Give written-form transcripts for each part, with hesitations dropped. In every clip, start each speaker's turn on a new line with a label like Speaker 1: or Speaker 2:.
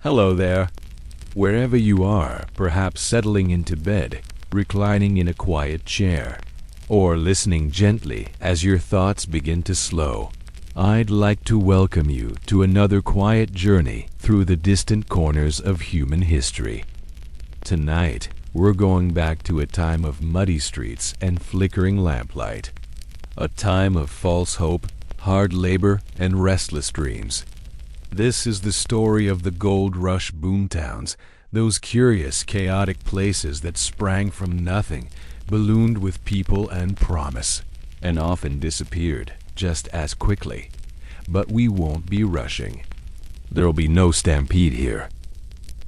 Speaker 1: Hello there. Wherever you are, perhaps settling into bed, reclining in a quiet chair, or listening gently as your thoughts begin to slow, I'd like to welcome you to another quiet journey through the distant corners of human history. Tonight, we're going back to a time of muddy streets and flickering lamplight, a time of false hope, hard labor, and restless dreams. This is the story of the Gold Rush Boomtowns, those curious, chaotic places that sprang from nothing, ballooned with people and promise, and often disappeared just as quickly. But we won't be rushing. There'll be no stampede here.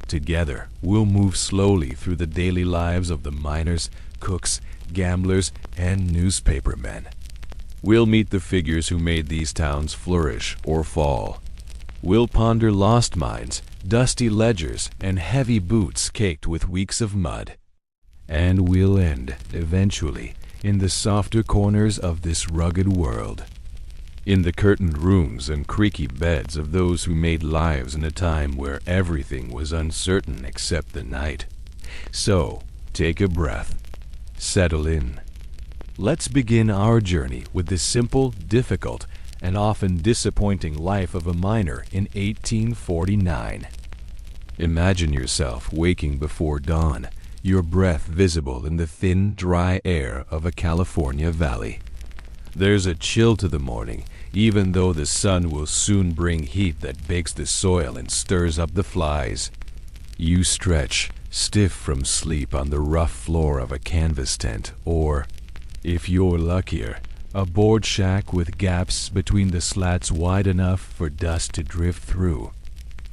Speaker 1: Together, we'll move slowly through the daily lives of the miners, cooks, gamblers, and newspapermen. We'll meet the figures who made these towns flourish or fall. We'll ponder lost mines, dusty ledgers, and heavy boots caked with weeks of mud. And we'll end, eventually, in the softer corners of this rugged world. In the curtained rooms and creaky beds of those who made lives in a time where everything was uncertain except the night. So, take a breath. Settle in. Let's begin our journey with the simple, difficult, and often disappointing life of a miner in 1849. Imagine yourself waking before dawn, your breath visible in the thin, dry air of a California valley. There's a chill to the morning, even though the sun will soon bring heat that bakes the soil and stirs up the flies. You stretch, stiff from sleep on the rough floor of a canvas tent, or, if you're luckier, a board shack with gaps between the slats wide enough for dust to drift through.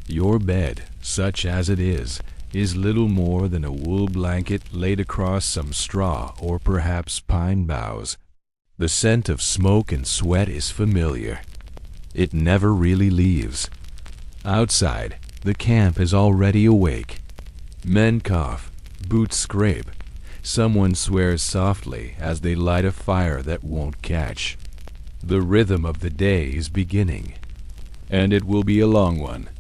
Speaker 1: Your bed, such as it is little more than a wool blanket laid across some straw or perhaps pine boughs. The scent of smoke and sweat is familiar. It never really leaves. Outside, the camp is already awake. Men cough, boots scrape. Someone swears softly as they light a fire that won't catch. The rhythm of the day is beginning, and it will be a long one.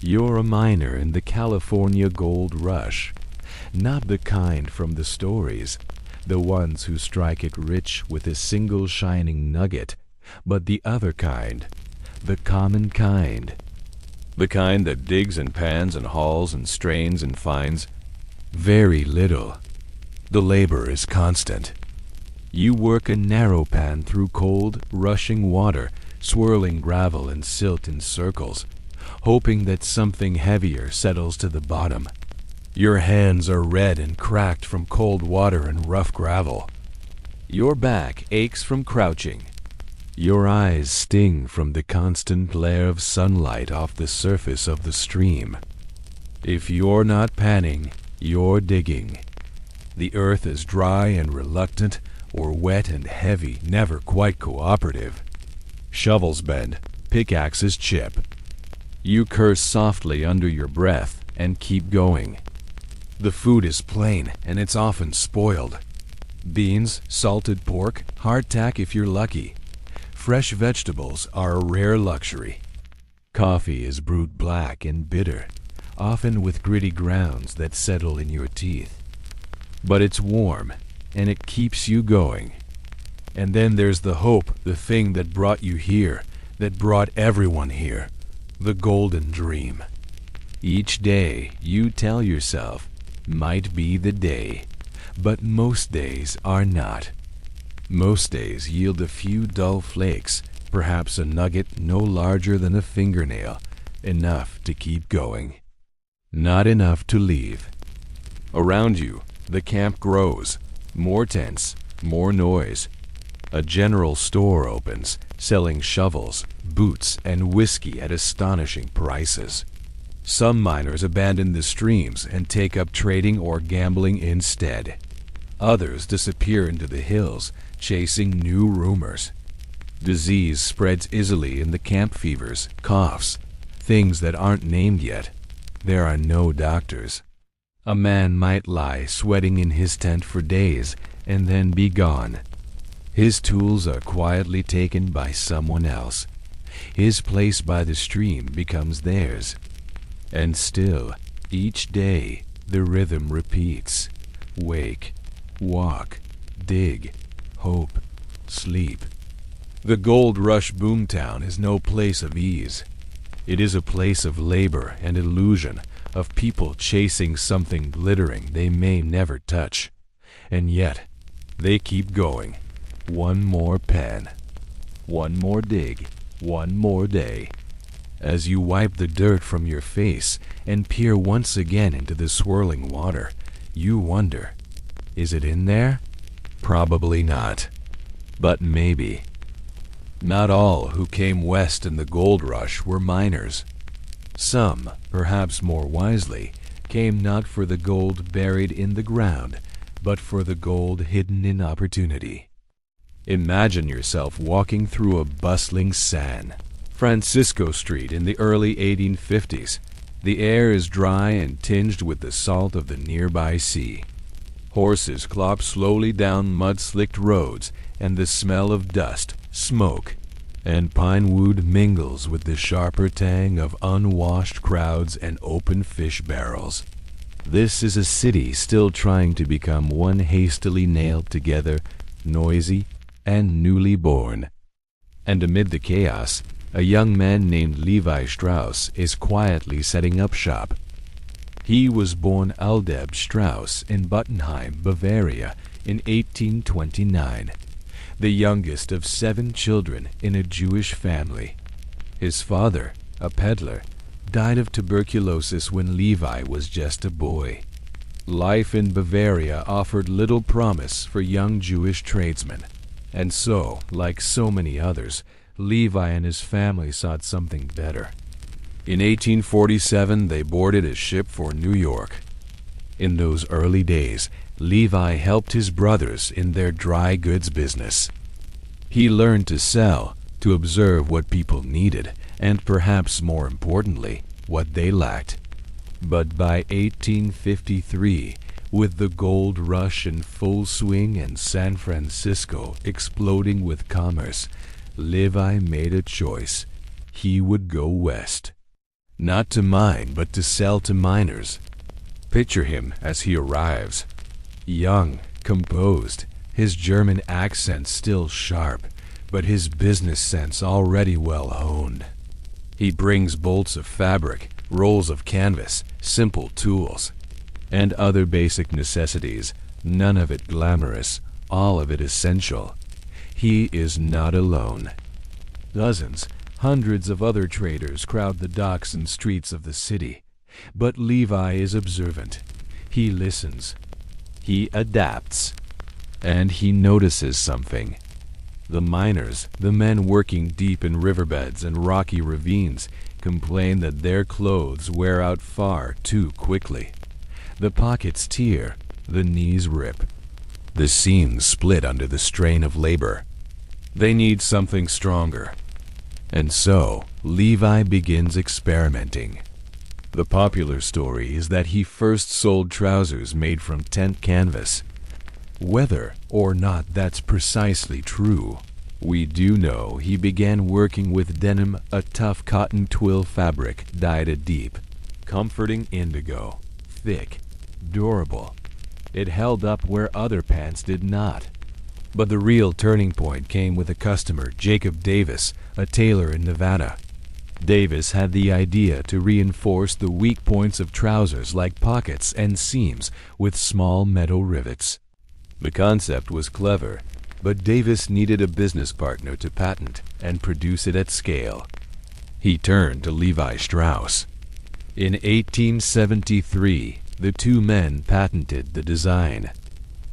Speaker 1: You're a miner in the California Gold Rush, not the kind from the stories, the ones who strike it rich with a single shining nugget, but the other kind, the common kind. The kind that digs and pans and hauls and strains and finds very little. The labor is constant. You work a narrow pan through cold, rushing water, swirling gravel and silt in circles, hoping that something heavier settles to the bottom. Your hands are red and cracked from cold water and rough gravel. Your back aches from crouching. Your eyes sting from the constant glare of sunlight off the surface of the stream. If you're not panning, you're digging. The earth is dry and reluctant, or wet and heavy, never quite cooperative. Shovels bend, pickaxes chip. You curse softly under your breath and keep going. The food is plain, and it's often spoiled. Beans, salted pork, hardtack if you're lucky. Fresh vegetables are a rare luxury. Coffee is brewed black and bitter, often with gritty grounds that settle in your teeth. But it's warm, and it keeps you going. And then there's the hope, the thing that brought you here, that brought everyone here, the golden dream. Each day, you tell yourself, might be the day, but most days are not. Most days yield a few dull flakes, perhaps a nugget no larger than a fingernail, enough to keep going. Not enough to leave. Around you, the camp grows. More tents, more noise. A general store opens, selling shovels, boots, and whiskey at astonishing prices. Some miners abandon the streams and take up trading or gambling instead. Others disappear into the hills, chasing new rumors. Disease spreads easily in the camp fevers, coughs, things that aren't named yet. There are no doctors. A man might lie sweating in his tent for days and then be gone. His tools are quietly taken by someone else. His place by the stream becomes theirs. And still, each day, the rhythm repeats. Wake, walk, dig, hope, sleep. The Gold Rush Boomtown is no place of ease. It is a place of labor and illusion, of people chasing something glittering they may never touch. And yet, they keep going. One more pen, one more dig, one more day. As you wipe the dirt from your face and peer once again into the swirling water, you wonder, is it in there? Probably not. But maybe. Not all who came west in the gold rush were miners. Some, perhaps more wisely, came not for the gold buried in the ground, but for the gold hidden in opportunity. Imagine yourself walking through a bustling San Francisco street in the early 1850s. The air is dry and tinged with the salt of the nearby sea. Horses clop slowly down mud-slicked roads, and the smell of dust, smoke, and pine wood mingles with the sharper tang of unwashed crowds and open fish barrels. This is a city still trying to become one hastily nailed together, noisy, and newly born. And amid the chaos, a young man named Levi Strauss is quietly setting up shop. He was born Aldeb Strauss in Buttenheim, Bavaria, in 1829, the youngest of 7 children in a Jewish family. His father, a peddler, died of tuberculosis when Levi was just a boy. Life in Bavaria offered little promise for young Jewish tradesmen, and so, like so many others, Levi and his family sought something better. In 1847, they boarded a ship for New York. In those early days, Levi helped his brothers in their dry goods business. He learned to sell, to observe what people needed, and perhaps more importantly, what they lacked. But by 1853, with the gold rush in full swing and San Francisco exploding with commerce, Levi made a choice. He would go west. Not to mine, but to sell to miners. Picture him as he arrives. Young, composed, his German accent still sharp, but his business sense already well honed. He brings bolts of fabric, rolls of canvas, simple tools, and other basic necessities, none of it glamorous, all of it essential. He is not alone. Dozens, hundreds of other traders crowd the docks and streets of the city. But Levi is observant. He listens. He adapts. And he notices something. The miners, the men working deep in riverbeds and rocky ravines, complain that their clothes wear out far too quickly. The pockets tear, the knees rip. The seams split under the strain of labor. They need something stronger. And so, Levi begins experimenting. The popular story is that he first sold trousers made from tent canvas. Whether or not that's precisely true, we do know he began working with denim, a tough cotton twill fabric dyed a deep, comforting indigo, thick, durable. It held up where other pants did not. But the real turning point came with a customer, Jacob Davis, a tailor in Nevada. Davis had the idea to reinforce the weak points of trousers like pockets and seams with small metal rivets. The concept was clever, but Davis needed a business partner to patent and produce it at scale. He turned to Levi Strauss. In 1873, the two men patented the design.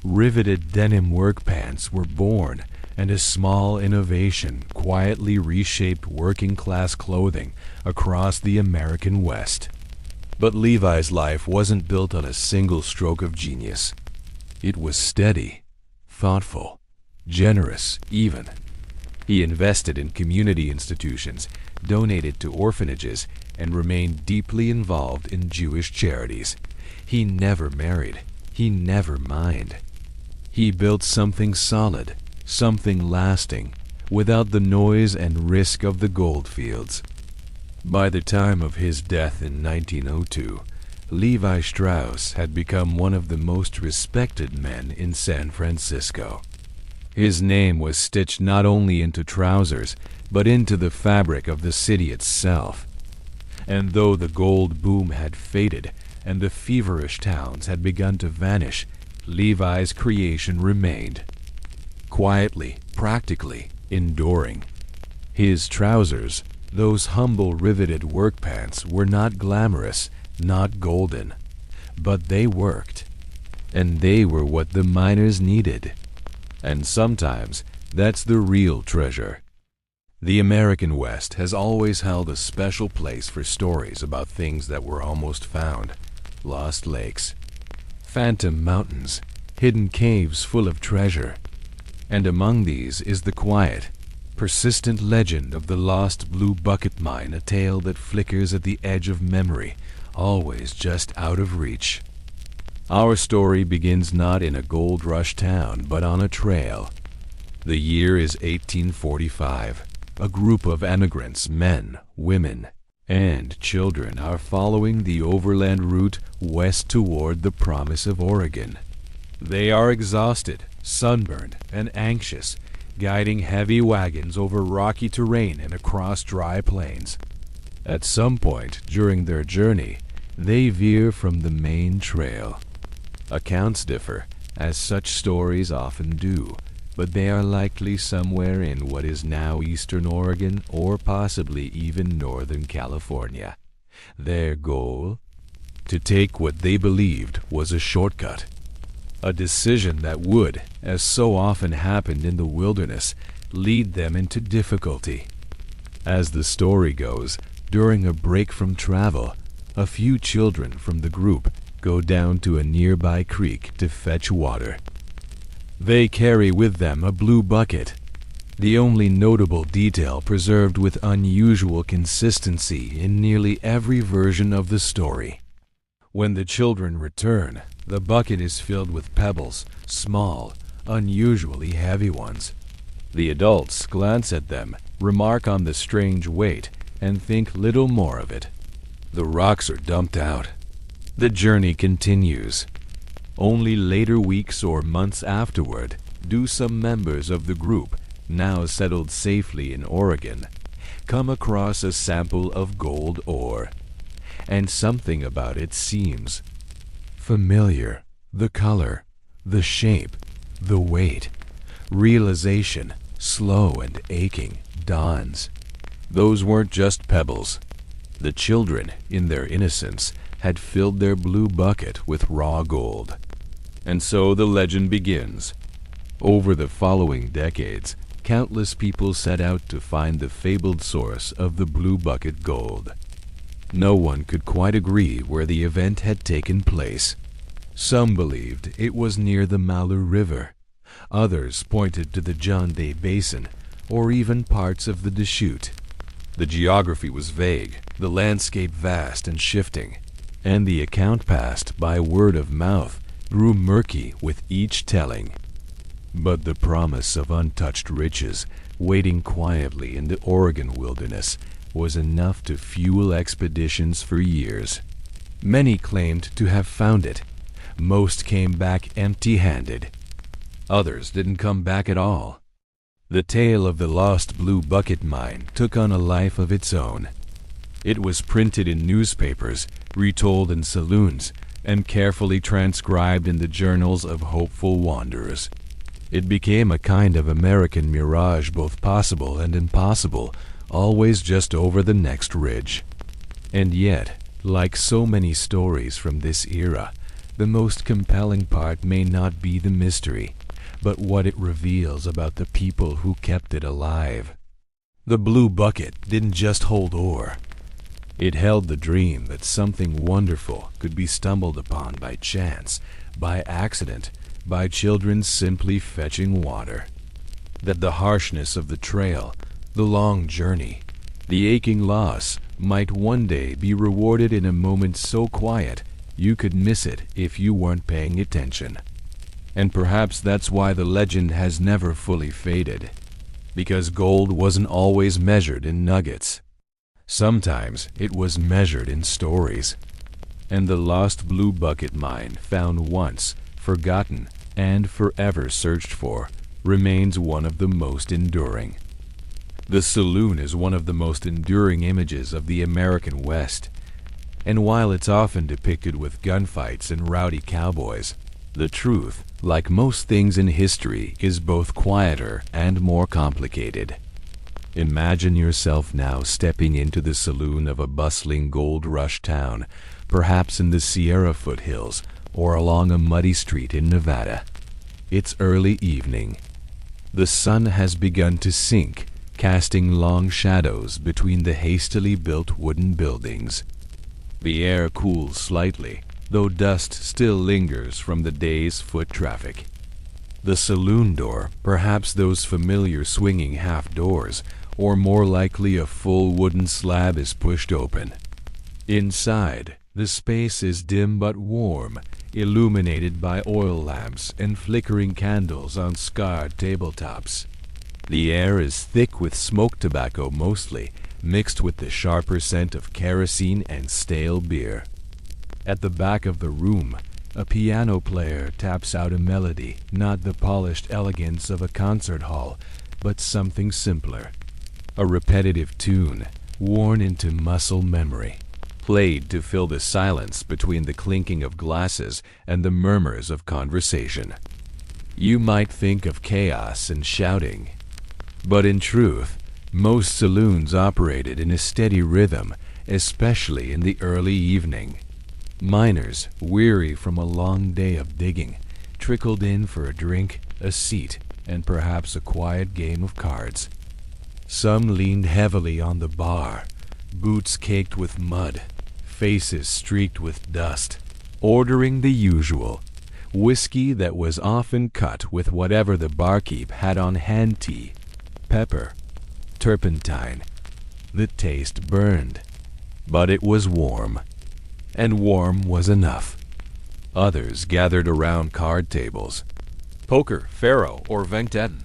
Speaker 1: Riveted denim work pants were born, and a small innovation quietly reshaped working-class clothing across the American West. But Levi's life wasn't built on a single stroke of genius. It was steady, thoughtful, generous even. He invested in community institutions, donated to orphanages, and remained deeply involved in Jewish charities. He never married. He never mined. He built something solid, something lasting, without the noise and risk of the gold fields. By the time of his death in 1902, Levi Strauss had become one of the most respected men in San Francisco. His name was stitched not only into trousers, but into the fabric of the city itself. And though the gold boom had faded and the feverish towns had begun to vanish, Levi's creation remained. Quietly, practically, enduring. His trousers, those humble riveted work pants, were not glamorous, not golden, but they worked. And they were what the miners needed. And sometimes that's the real treasure. The American West has always held a special place for stories about things that were almost found. Lost lakes, phantom mountains, hidden caves full of treasure. And among these is the quiet, persistent legend of the lost Blue Bucket Mine, a tale that flickers at the edge of memory, always just out of reach. Our story begins not in a gold rush town, but on a trail. The year is 1845. A group of emigrants, men, women, and children, are following the overland route west toward the promise of Oregon. They are exhausted, sunburned, and anxious, guiding heavy wagons over rocky terrain and across dry plains. At some point during their journey, they veer from the main trail. Accounts differ, as such stories often do, but they are likely somewhere in what is now eastern Oregon or possibly even northern California. Their goal? To take what they believed was a shortcut. A decision that would, as so often happened in the wilderness, lead them into difficulty. As the story goes, during a break from travel, a few children from the group go down to a nearby creek to fetch water. They carry with them a blue bucket, the only notable detail preserved with unusual consistency in nearly every version of the story. When the children return, the bucket is filled with pebbles, small, unusually heavy ones. The adults glance at them, remark on the strange weight, and think little more of it. The rocks are dumped out. The journey continues. Only later weeks or months afterward do some members of the group, now settled safely in Oregon, come across a sample of gold ore. And something about it seems familiar. The color, the shape, the weight. Realization, slow and aching, dawns. Those weren't just pebbles. The children, in their innocence, had filled their blue bucket with raw gold. And so the legend begins. Over the following decades, countless people set out to find the fabled source of the blue bucket gold. No one could quite agree where the event had taken place. Some believed it was near the Malheur River. Others pointed to the John Day Basin, or even parts of the Deschutes. The geography was vague, the landscape vast and shifting, and the account passed by word of mouth grew murky with each telling. But the promise of untouched riches waiting quietly in the Oregon wilderness was enough to fuel expeditions for years. Many claimed to have found it. Most came back empty-handed. Others didn't come back at all. The tale of the lost Blue Bucket Mine took on a life of its own. It was printed in newspapers, retold in saloons, and carefully transcribed in the journals of hopeful wanderers. It became a kind of American mirage, both possible and impossible, always just over the next ridge. And yet, like so many stories from this era, the most compelling part may not be the mystery, but what it reveals about the people who kept it alive. The Blue Bucket didn't just hold ore. It held the dream that something wonderful could be stumbled upon by chance, by accident, by children simply fetching water. That the harshness of the trail, the long journey, the aching loss might one day be rewarded in a moment so quiet you could miss it if you weren't paying attention. And perhaps that's why the legend has never fully faded, because gold wasn't always measured in nuggets. Sometimes it was measured in stories. And the lost blue bucket mine, found once, forgotten, and forever searched for, remains one of the most enduring. The saloon is one of the most enduring images of the American West, and while it's often depicted with gunfights and rowdy cowboys, the truth, like most things in history, is both quieter and more complicated. Imagine yourself now stepping into the saloon of a bustling gold rush town, perhaps in the Sierra foothills or along a muddy street in Nevada. It's early evening. The sun has begun to sink, casting long shadows between the hastily built wooden buildings. The air cools slightly, though dust still lingers from the day's foot traffic. The saloon door, perhaps those familiar swinging half doors, or more likely a full wooden slab, is pushed open. Inside, the space is dim but warm, illuminated by oil lamps and flickering candles on scarred tabletops. The air is thick with smoke tobacco mostly, mixed with the sharper scent of kerosene and stale beer. At the back of the room, a piano player taps out a melody, not the polished elegance of a concert hall, but something simpler. A repetitive tune, worn into muscle memory, played to fill the silence between the clinking of glasses and the murmurs of conversation. You might think of chaos and shouting, but in truth, most saloons operated in a steady rhythm, especially in the early evening. Miners, weary from a long day of digging, trickled in for a drink, a seat, and perhaps a quiet game of cards. Some leaned heavily on the bar, boots caked with mud, faces streaked with dust, ordering the usual, whiskey that was often cut with whatever the barkeep had on hand: tea, pepper, turpentine. The taste burned, but it was warm, and warm was enough. Others gathered around card tables. Poker, faro, or Vingtetten.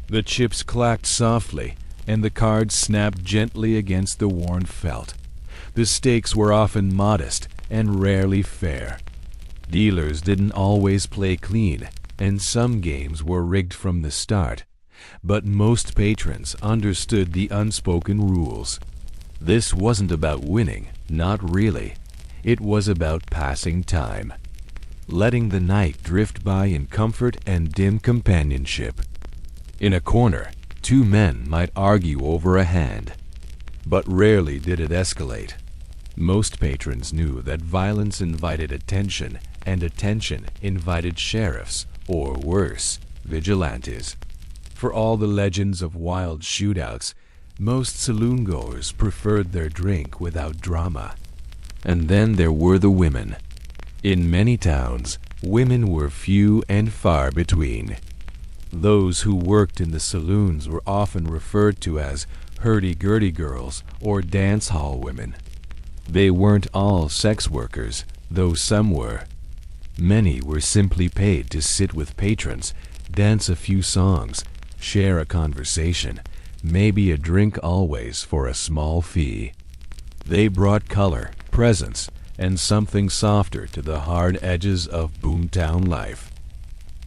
Speaker 1: The chips clacked softly, and the cards snapped gently against the worn felt. The stakes were often modest and rarely fair. Dealers didn't always play clean, and some games were rigged from the start. But most patrons understood the unspoken rules. This wasn't about winning, not really. It was about passing time, letting the night drift by in comfort and dim companionship. In a corner, two men might argue over a hand, but rarely did it escalate. Most patrons knew that violence invited attention, and attention invited sheriffs, or worse, vigilantes. For all the legends of wild shootouts, most saloon-goers preferred their drink without drama. And then there were the women. In many towns, women were few and far between. Those who worked in the saloons were often referred to as hurdy-gurdy girls or dance hall women. They weren't all sex workers, though some were. Many were simply paid to sit with patrons, dance a few songs, share a conversation, maybe a drink, always for a small fee. They brought color, presence, and something softer to the hard edges of boomtown life.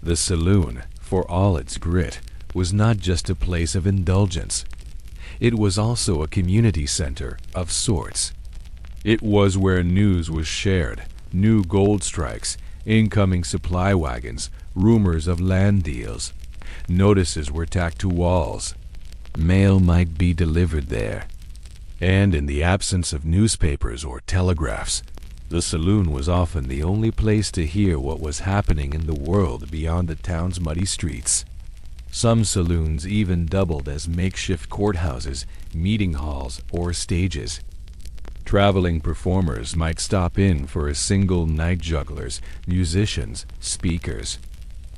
Speaker 1: The saloon, for all its grit, was not just a place of indulgence. It was also a community center of sorts. It was where news was shared, new gold strikes, incoming supply wagons, rumors of land deals. Notices were tacked to walls. Mail might be delivered there. And in the absence of newspapers or telegraphs, the saloon was often the only place to hear what was happening in the world beyond the town's muddy streets. Some saloons even doubled as makeshift courthouses, meeting halls, or stages. Traveling performers might stop in for a single night, jugglers, musicians, speakers.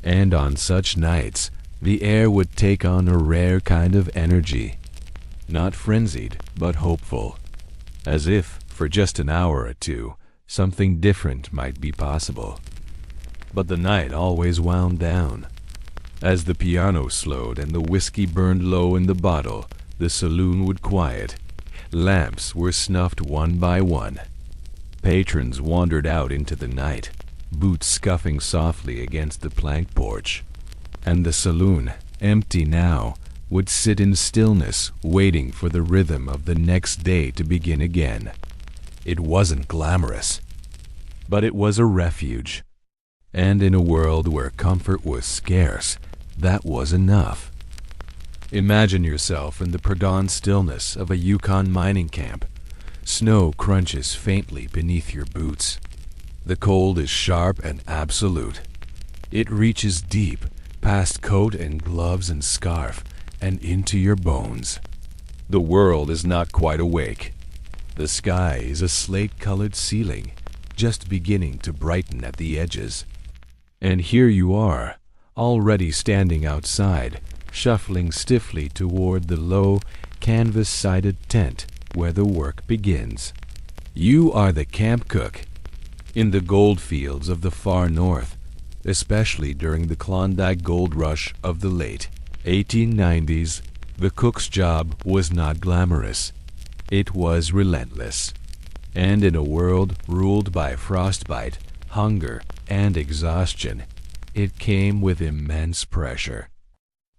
Speaker 1: And on such nights, the air would take on a rare kind of energy. Not frenzied, but hopeful. As if, for just an hour or two, something different might be possible. But the night always wound down. As the piano slowed and the whiskey burned low in the bottle, the saloon would quiet. Lamps were snuffed one by one. Patrons wandered out into the night, boots scuffing softly against the plank porch. And the saloon, empty now, would sit in stillness, waiting for the rhythm of the next day to begin again. It wasn't glamorous, but it was a refuge. And in a world where comfort was scarce, that was enough. Imagine yourself in the pre-dawn stillness of a Yukon mining camp. Snow crunches faintly beneath your boots. The cold is sharp and absolute. It reaches deep, past coat and gloves and scarf, and into your bones. The world is not quite awake. The sky is a slate-colored ceiling, just beginning to brighten at the edges. And here you are, already standing outside, shuffling stiffly toward the low, canvas-sided tent where the work begins. You are the camp cook. In the gold fields of the far north, especially during the Klondike gold rush of the late 1890s, the cook's job was not glamorous. It was relentless. And in a world ruled by frostbite, hunger, and exhaustion, it came with immense pressure.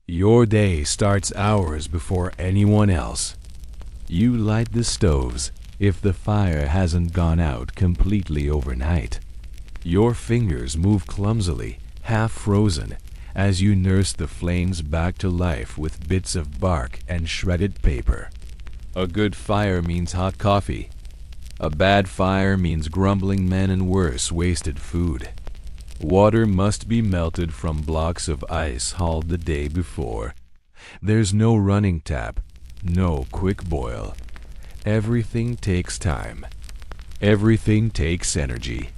Speaker 1: Your day starts hours before anyone else. You light the stoves if the fire hasn't gone out completely overnight. Your fingers move clumsily, half frozen, as you nurse the flames back to life with bits of bark and shredded paper. A good fire means hot coffee. A bad fire means grumbling men and worse, wasted food. Water must be melted from blocks of ice hauled the day before. There's no running tap, no quick boil. Everything takes time. Everything takes energy.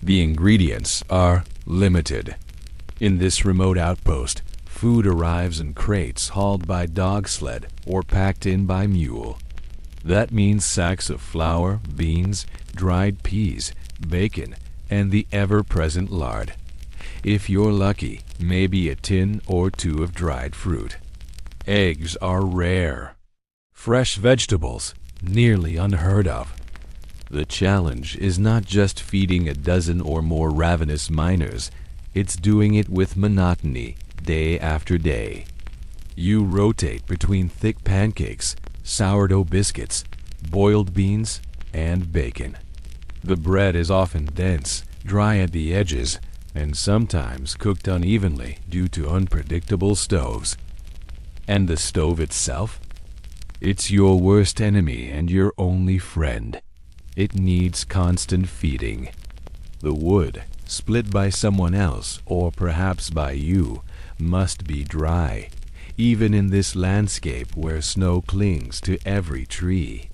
Speaker 1: The ingredients are limited. In this remote outpost, food arrives in crates hauled by dog sled or packed in by mule. That means sacks of flour, beans, dried peas, bacon, and the ever-present lard. If you're lucky, maybe a tin or two of dried fruit. Eggs are rare. Fresh vegetables, nearly unheard of. The challenge is not just feeding a dozen or more ravenous miners, it's doing it with monotony, day after day. You rotate between thick pancakes, sourdough biscuits, boiled beans, and bacon. The bread is often dense, dry at the edges, and sometimes cooked unevenly due to unpredictable stoves. And the stove itself? It's your worst enemy and your only friend. It needs constant feeding. The wood, split by someone else or perhaps by you, must be dry, even in this landscape where snow clings to every tree.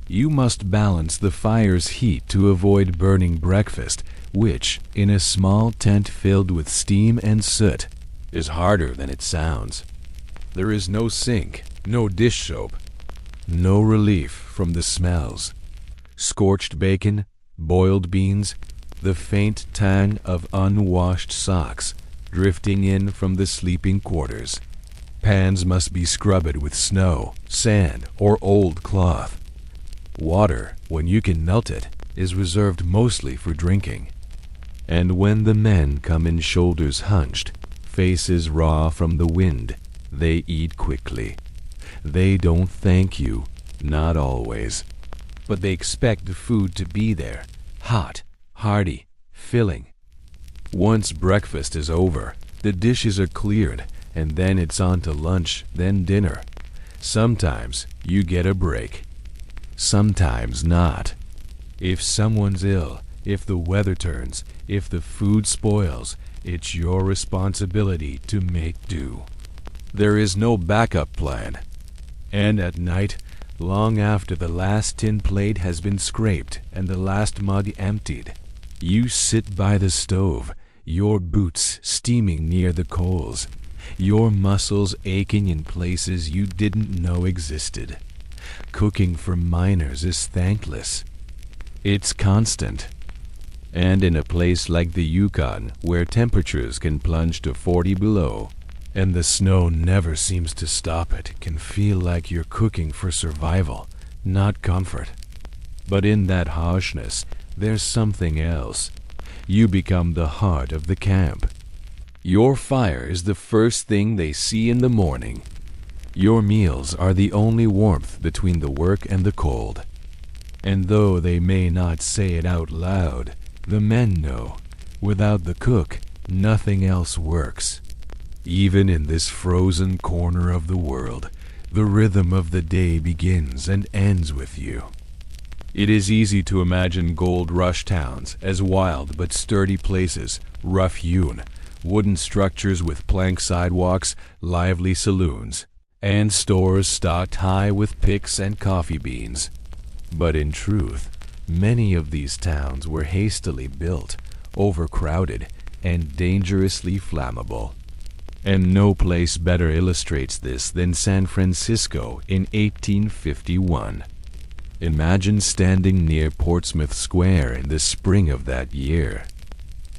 Speaker 1: You must balance the fire's heat to avoid burning breakfast, which, in a small tent filled with steam and soot, is harder than it sounds. There is no sink, no dish soap, no relief from the smells. Scorched bacon, boiled beans, the faint tang of unwashed socks drifting in from the sleeping quarters. Pans must be scrubbed with snow, sand, or old cloth. Water, when you can melt it, is reserved mostly for drinking. And when the men come in shoulders hunched, faces raw from the wind, they eat quickly. They don't thank you, not always. But they expect the food to be there, hot, hearty, filling. Once breakfast is over, the dishes are cleared, and then it's on to lunch, then dinner. Sometimes you get a break. Sometimes not. If someone's ill, if the weather turns, if the food spoils, it's your responsibility to make do. There is no backup plan. And at night, long after the last tin plate has been scraped and the last mug emptied, you sit by the stove, your boots steaming near the coals, your muscles aching in places you didn't know existed. Cooking for miners is thankless. It's constant. And in a place like the Yukon, where temperatures can plunge to 40 below, and the snow never seems to stop it, can feel like you're cooking for survival, not comfort. But in that harshness, there's something else. You become the heart of the camp. Your fire is the first thing they see in the morning. Your meals are the only warmth between the work and the cold. And though they may not say it out loud, the men know, without the cook, nothing else works. Even in this frozen corner of the world, the rhythm of the day begins and ends with you. It is easy to imagine gold rush towns as wild but sturdy places, rough-hewn, wooden structures with plank sidewalks, lively saloons, and stores stocked high with picks and coffee beans. But in truth, many of these towns were hastily built, overcrowded, and dangerously flammable. And no place better illustrates this than San Francisco in 1851. Imagine standing near Portsmouth Square in the spring of that year.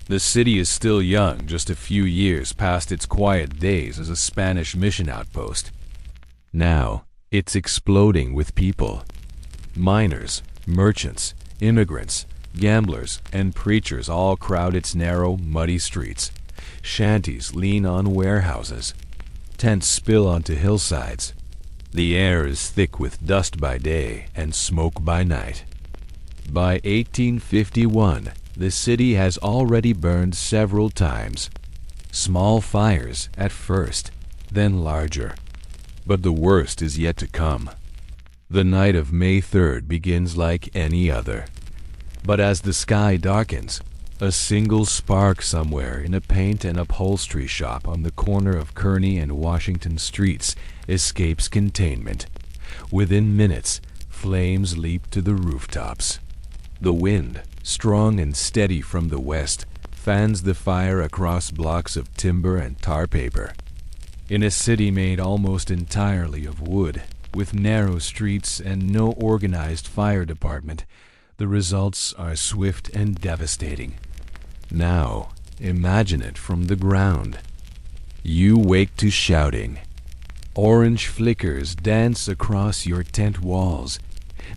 Speaker 1: The city is still young, just a few years past its quiet days as a Spanish mission outpost. Now, it's exploding with people. Miners, merchants, immigrants, gamblers, and preachers all crowd its narrow, muddy streets. Shanties lean on warehouses. Tents spill onto hillsides. The air is thick with dust by day and smoke by night. By 1851, the city has already burned several times. Small fires at first, then larger. But the worst is yet to come. The night of May 3rd begins like any other. But as the sky darkens, a single spark somewhere in a paint and upholstery shop on the corner of Kearny and Washington streets escapes containment. Within minutes, flames leap to the rooftops. The wind, strong and steady from the west, fans the fire across blocks of timber and tar paper. In a city made almost entirely of wood, with narrow streets and no organized fire department, the results are swift and devastating. Now, imagine it from the ground. You wake to shouting. Orange flickers dance across your tent walls.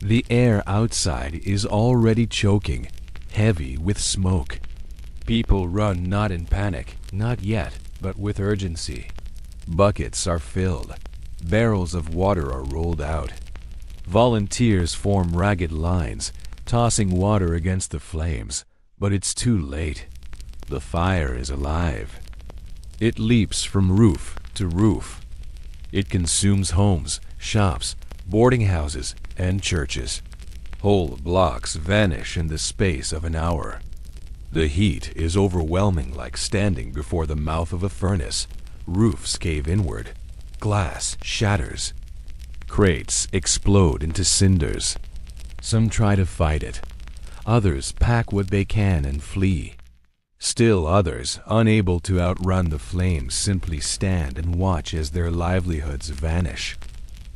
Speaker 1: The air outside is already choking, heavy with smoke. People run not in panic, not yet, but with urgency. Buckets are filled. Barrels of water are rolled out. Volunteers form ragged lines, tossing water against the flames. But it's too late. The fire is alive. It leaps from roof to roof. It consumes homes, shops, boarding houses, and churches. Whole blocks vanish in the space of an hour. The heat is overwhelming, like standing before the mouth of a furnace. Roofs cave inward. Glass shatters. Crates explode into cinders. Some try to fight it. Others pack what they can and flee. Still others, unable to outrun the flames, simply stand and watch as their livelihoods vanish.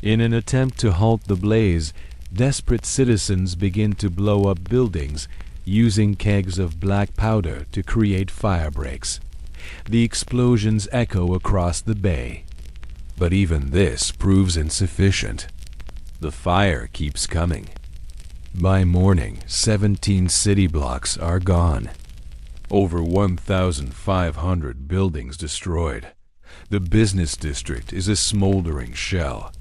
Speaker 1: In an attempt to halt the blaze, desperate citizens begin to blow up buildings, using kegs of black powder to create fire breaks. The explosions echo across the bay. But even this proves insufficient. The fire keeps coming. By morning, 17 city blocks are gone. Over 1,500 buildings destroyed. The business district is a smoldering shell.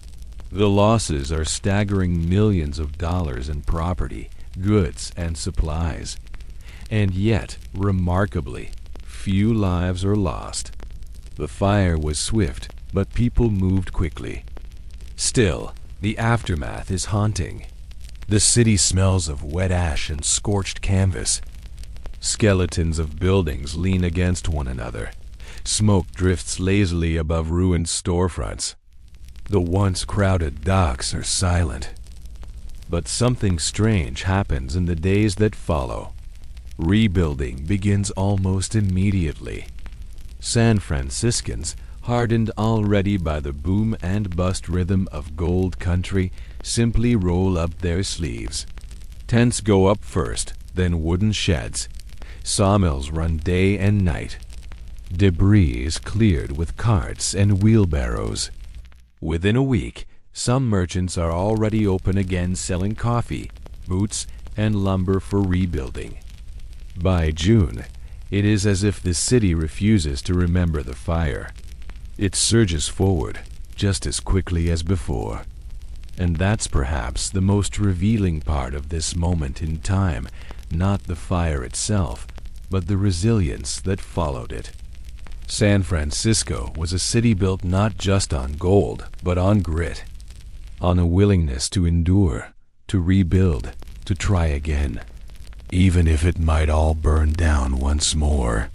Speaker 1: The losses are staggering millions of dollars in property, goods, and supplies. And yet, remarkably, few lives are lost. The fire was swift, but people moved quickly. Still, the aftermath is haunting. The city smells of wet ash and scorched canvas. Skeletons of buildings lean against one another. Smoke drifts lazily above ruined storefronts. The once crowded docks are silent. But something strange happens in the days that follow. Rebuilding begins almost immediately. San Franciscans, hardened already by the boom and bust rhythm of gold country, simply roll up their sleeves. Tents go up first, then wooden sheds. Sawmills run day and night. Debris is cleared with carts and wheelbarrows. Within a week, some merchants are already open again selling coffee, boots, and lumber for rebuilding. By June, it is as if the city refuses to remember the fire. It surges forward just as quickly as before. And that's perhaps the most revealing part of this moment in time, not the fire itself, but the resilience that followed it. San Francisco was a city built not just on gold, but on grit, on a willingness to endure, to rebuild, to try again, even if it might all burn down once more.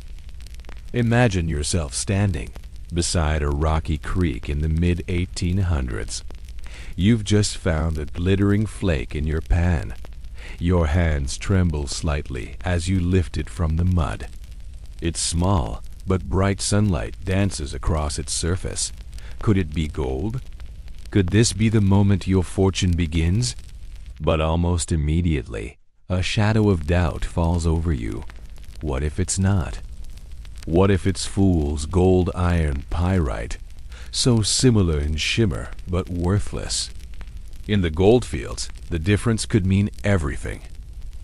Speaker 1: Imagine yourself standing beside a rocky creek in the mid-1800s. You've just found a glittering flake in your pan. Your hands tremble slightly as you lift it from the mud. It's small, but bright sunlight dances across its surface. Could it be gold? Could this be the moment your fortune begins? But almost immediately, a shadow of doubt falls over you. What if it's not? What if it's fool's gold iron pyrite, so similar in shimmer but worthless? In the goldfields, the difference could mean everything.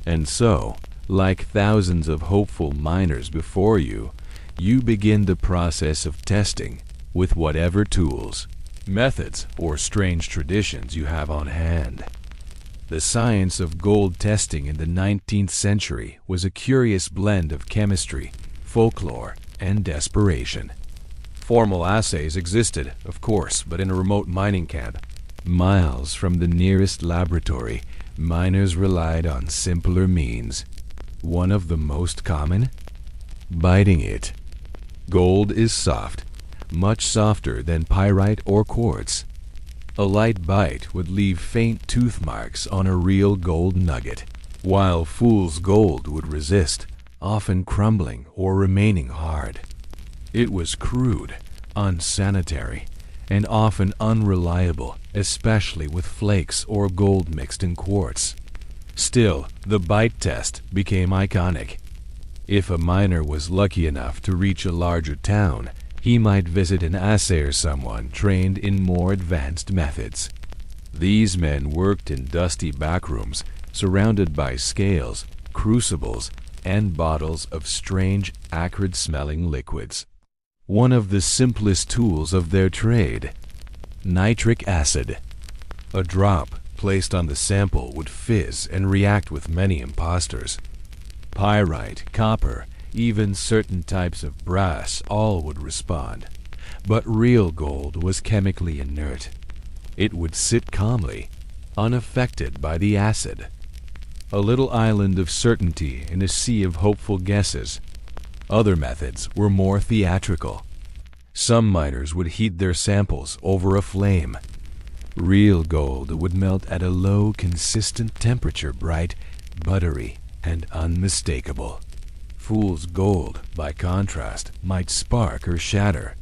Speaker 1: And so, like thousands of hopeful miners before you, you begin the process of testing with whatever tools, methods, or strange traditions you have on hand. The science of gold testing in the 19th century was a curious blend of chemistry, folklore, and desperation. Formal assays existed, of course, but in a remote mining camp, miles from the nearest laboratory, miners relied on simpler means. One of the most common? Biting it. Gold is soft, much softer than pyrite or quartz. A light bite would leave faint tooth marks on a real gold nugget, while fool's gold would resist, often crumbling or remaining hard. It was crude, unsanitary, and often unreliable, especially with flakes or gold mixed in quartz. Still, the bite test became iconic. If a miner was lucky enough to reach a larger town, he might visit an assayer, someone trained in more advanced methods. These men worked in dusty backrooms, surrounded by scales, crucibles, and bottles of strange, acrid-smelling liquids. One of the simplest tools of their trade, nitric acid. A drop placed on the sample would fizz and react with many imposters. Pyrite, copper, even certain types of brass all would respond. But real gold was chemically inert. It would sit calmly, unaffected by the acid. A little island of certainty in a sea of hopeful guesses. Other methods were more theatrical. Some miners would heat their samples over a flame. Real gold would melt at a low, consistent temperature, bright, buttery, and unmistakable. Fool's gold, by contrast, might spark or shatter.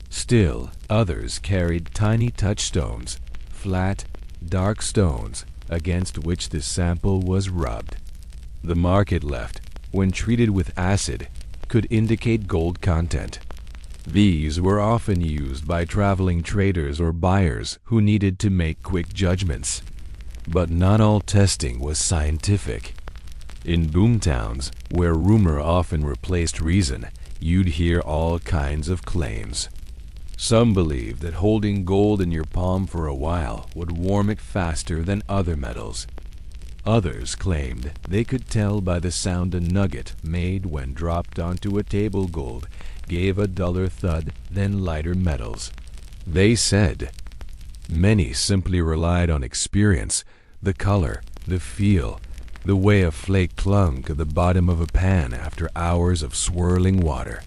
Speaker 1: Still, others carried tiny touchstones, flat, dark stones, against which the sample was rubbed. The mark it left, when treated with acid, could indicate gold content. These were often used by traveling traders or buyers who needed to make quick judgments. But not all testing was scientific. In boomtowns, where rumor often replaced reason, you'd hear all kinds of claims. Some believed that holding gold in your palm for a while would warm it faster than other metals. Others claimed they could tell by the sound a nugget made when dropped onto a table gold gave a duller thud than lighter metals. They said many simply relied on experience, the color, the feel, the way a flake clung to the bottom of a pan after hours of swirling water.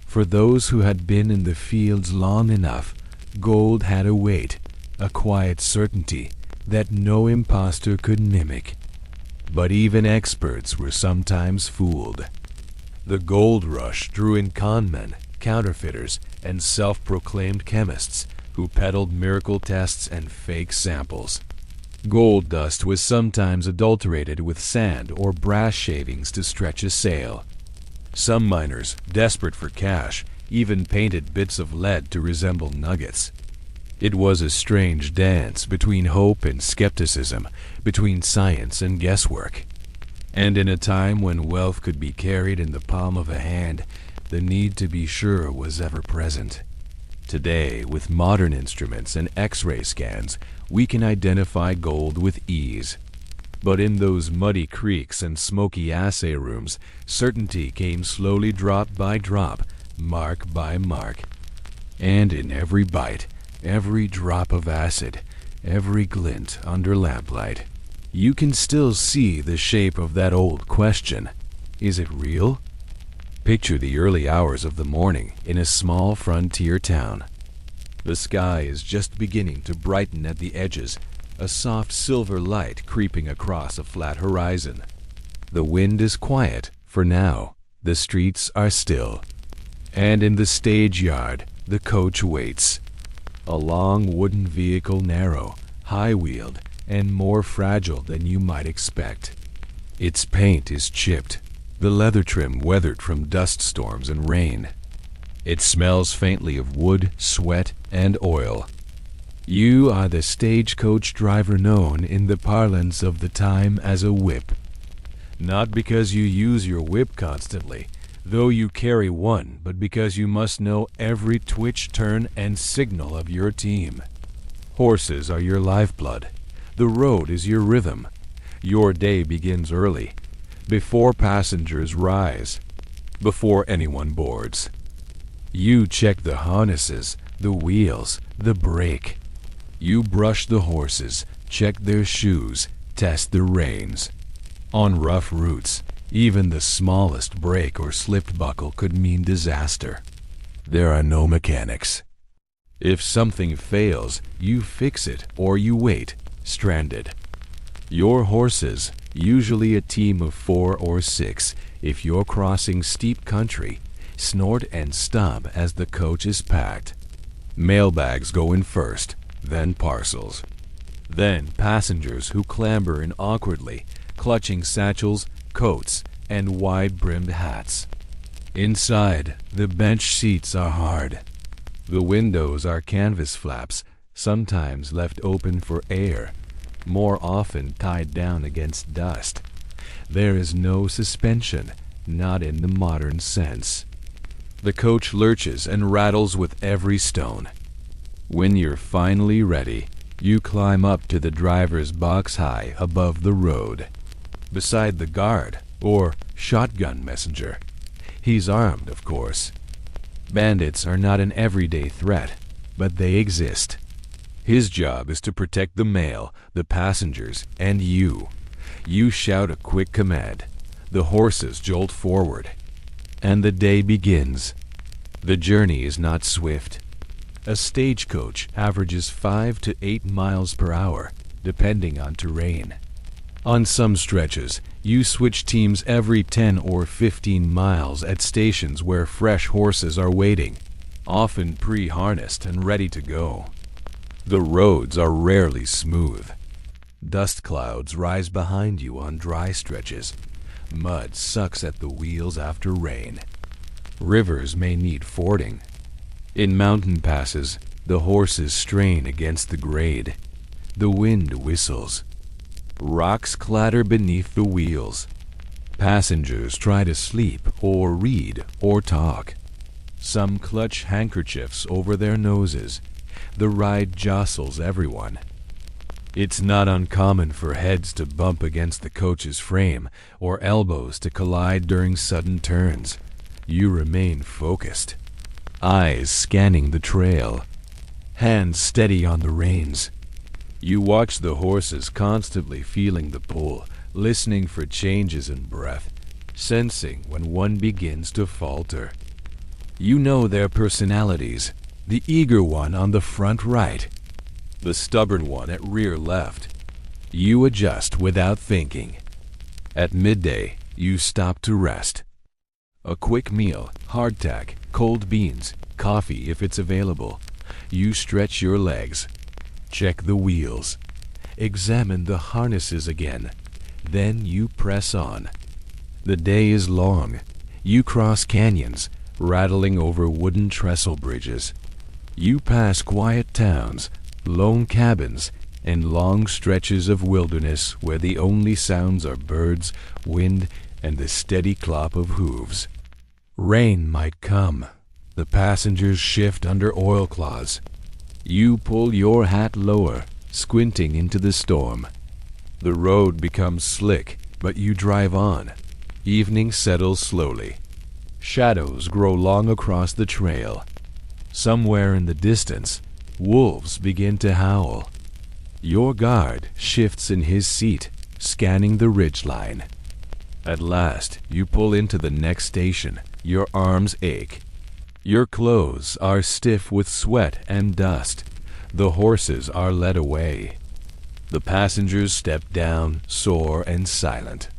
Speaker 1: For those who had been in the fields long enough, gold had a weight, a quiet certainty that no impostor could mimic. But even experts were sometimes fooled. The gold rush drew in conmen, counterfeiters, and self-proclaimed chemists who peddled miracle tests and fake samples. Gold dust was sometimes adulterated with sand or brass shavings to stretch a sale. Some miners, desperate for cash, even painted bits of lead to resemble nuggets. It was a strange dance between hope and skepticism, between science and guesswork. And in a time when wealth could be carried in the palm of a hand, the need to be sure was ever present. Today, with modern instruments and X-ray scans, we can identify gold with ease. But in those muddy creeks and smoky assay rooms, certainty came slowly drop by drop, mark by mark. And in every bite, every drop of acid, every glint under lamplight, you can still see the shape of that old question: is it real? Picture the early hours of the morning in a small frontier town. The sky is just beginning to brighten at the edges, a soft silver light creeping across a flat horizon. The wind is quiet, for now. The streets are still. And in the stage yard, the coach waits. A long wooden vehicle, narrow, high-wheeled, and more fragile than you might expect. Its paint is chipped, the leather trim weathered from dust storms and rain. It smells faintly of wood, sweat, and oil. You are the stagecoach driver known in the parlance of the time as a whip. Not because you use your whip constantly, though you carry one, but because you must know every twitch, turn, and signal of your team. Horses are your lifeblood. The road is your rhythm. Your day begins early, before passengers rise, before anyone boards. You check the harnesses, the wheels, the brake. You brush the horses, check their shoes, test the reins. On rough routes, even the smallest break or slipped buckle could mean disaster. There are no mechanics. If something fails, you fix it or you wait, stranded. Your horses, usually a team of 4 or 6, if you're crossing steep country, snort and stomp as the coach is packed. Mailbags go in first, then parcels. Then passengers who clamber in awkwardly, clutching satchels, coats, and wide-brimmed hats. Inside, the bench seats are hard. The windows are canvas flaps, sometimes left open for air, more often tied down against dust. There is no suspension, not in the modern sense. The coach lurches and rattles with every stone. When you're finally ready, you climb up to the driver's box high above the road, beside the guard, or shotgun messenger. He's armed, of course. Bandits are not an everyday threat, but they exist. His job is to protect the mail, the passengers, and you. You shout a quick command. The horses jolt forward, and the day begins. The journey is not swift. A stagecoach averages 5 to 8 miles per hour, depending on terrain. On some stretches, you switch teams every 10 or 15 miles at stations where fresh horses are waiting, often pre-harnessed and ready to go. The roads are rarely smooth. Dust clouds rise behind you on dry stretches. Mud sucks at the wheels after rain. Rivers may need fording. In mountain passes, the horses strain against the grade. The wind whistles. Rocks clatter beneath the wheels. Passengers try to sleep or read or talk. Some clutch handkerchiefs over their noses. The ride jostles everyone. It's not uncommon for heads to bump against the coach's frame or elbows to collide during sudden turns. You remain focused, eyes scanning the trail, hands steady on the reins. You watch the horses constantly feeling the pull, listening for changes in breath, sensing when one begins to falter. You know their personalities, the eager one on the front right, the stubborn one at rear left. You adjust without thinking. At midday, you stop to rest. A quick meal, hardtack, cold beans, coffee if it's available. You stretch your legs. Check the wheels. Examine the harnesses again. Then you press on. The day is long. You cross canyons, rattling over wooden trestle bridges. You pass quiet towns, lone cabins, and long stretches of wilderness where the only sounds are birds, wind, and the steady clop of hooves. Rain might come. The passengers shift under oilcloths. You pull your hat lower, squinting into the storm. The road becomes slick, but you drive on. Evening settles slowly. Shadows grow long across the trail. Somewhere in the distance, wolves begin to howl. Your guard shifts in his seat, scanning the ridgeline. At last, you pull into the next station. Your arms ache. Your clothes are stiff with sweat and dust. The horses are led away. The passengers step down, sore and silent.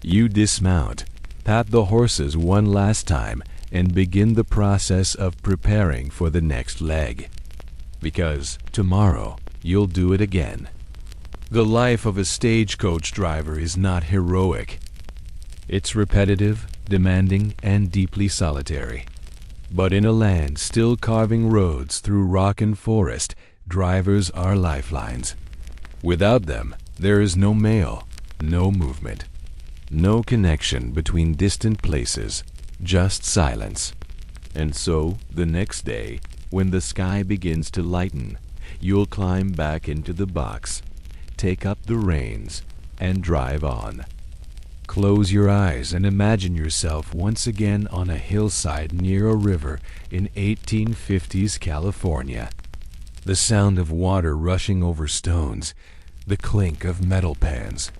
Speaker 1: You dismount, pat the horses one last time, and begin the process of preparing for the next leg. Because tomorrow, you'll do it again. The life of a stagecoach driver is not heroic. It's repetitive, demanding, and deeply solitary. But in a land still carving roads through rock and forest, drivers are lifelines. Without them, there is no mail, no movement, no connection between distant places, just silence. And so, the next day, when the sky begins to lighten, you'll climb back into the box, take up the reins, and drive on. Close your eyes and imagine yourself once again on a hillside near a river in 1850s California. The sound of water rushing over stones, the clink of metal pans,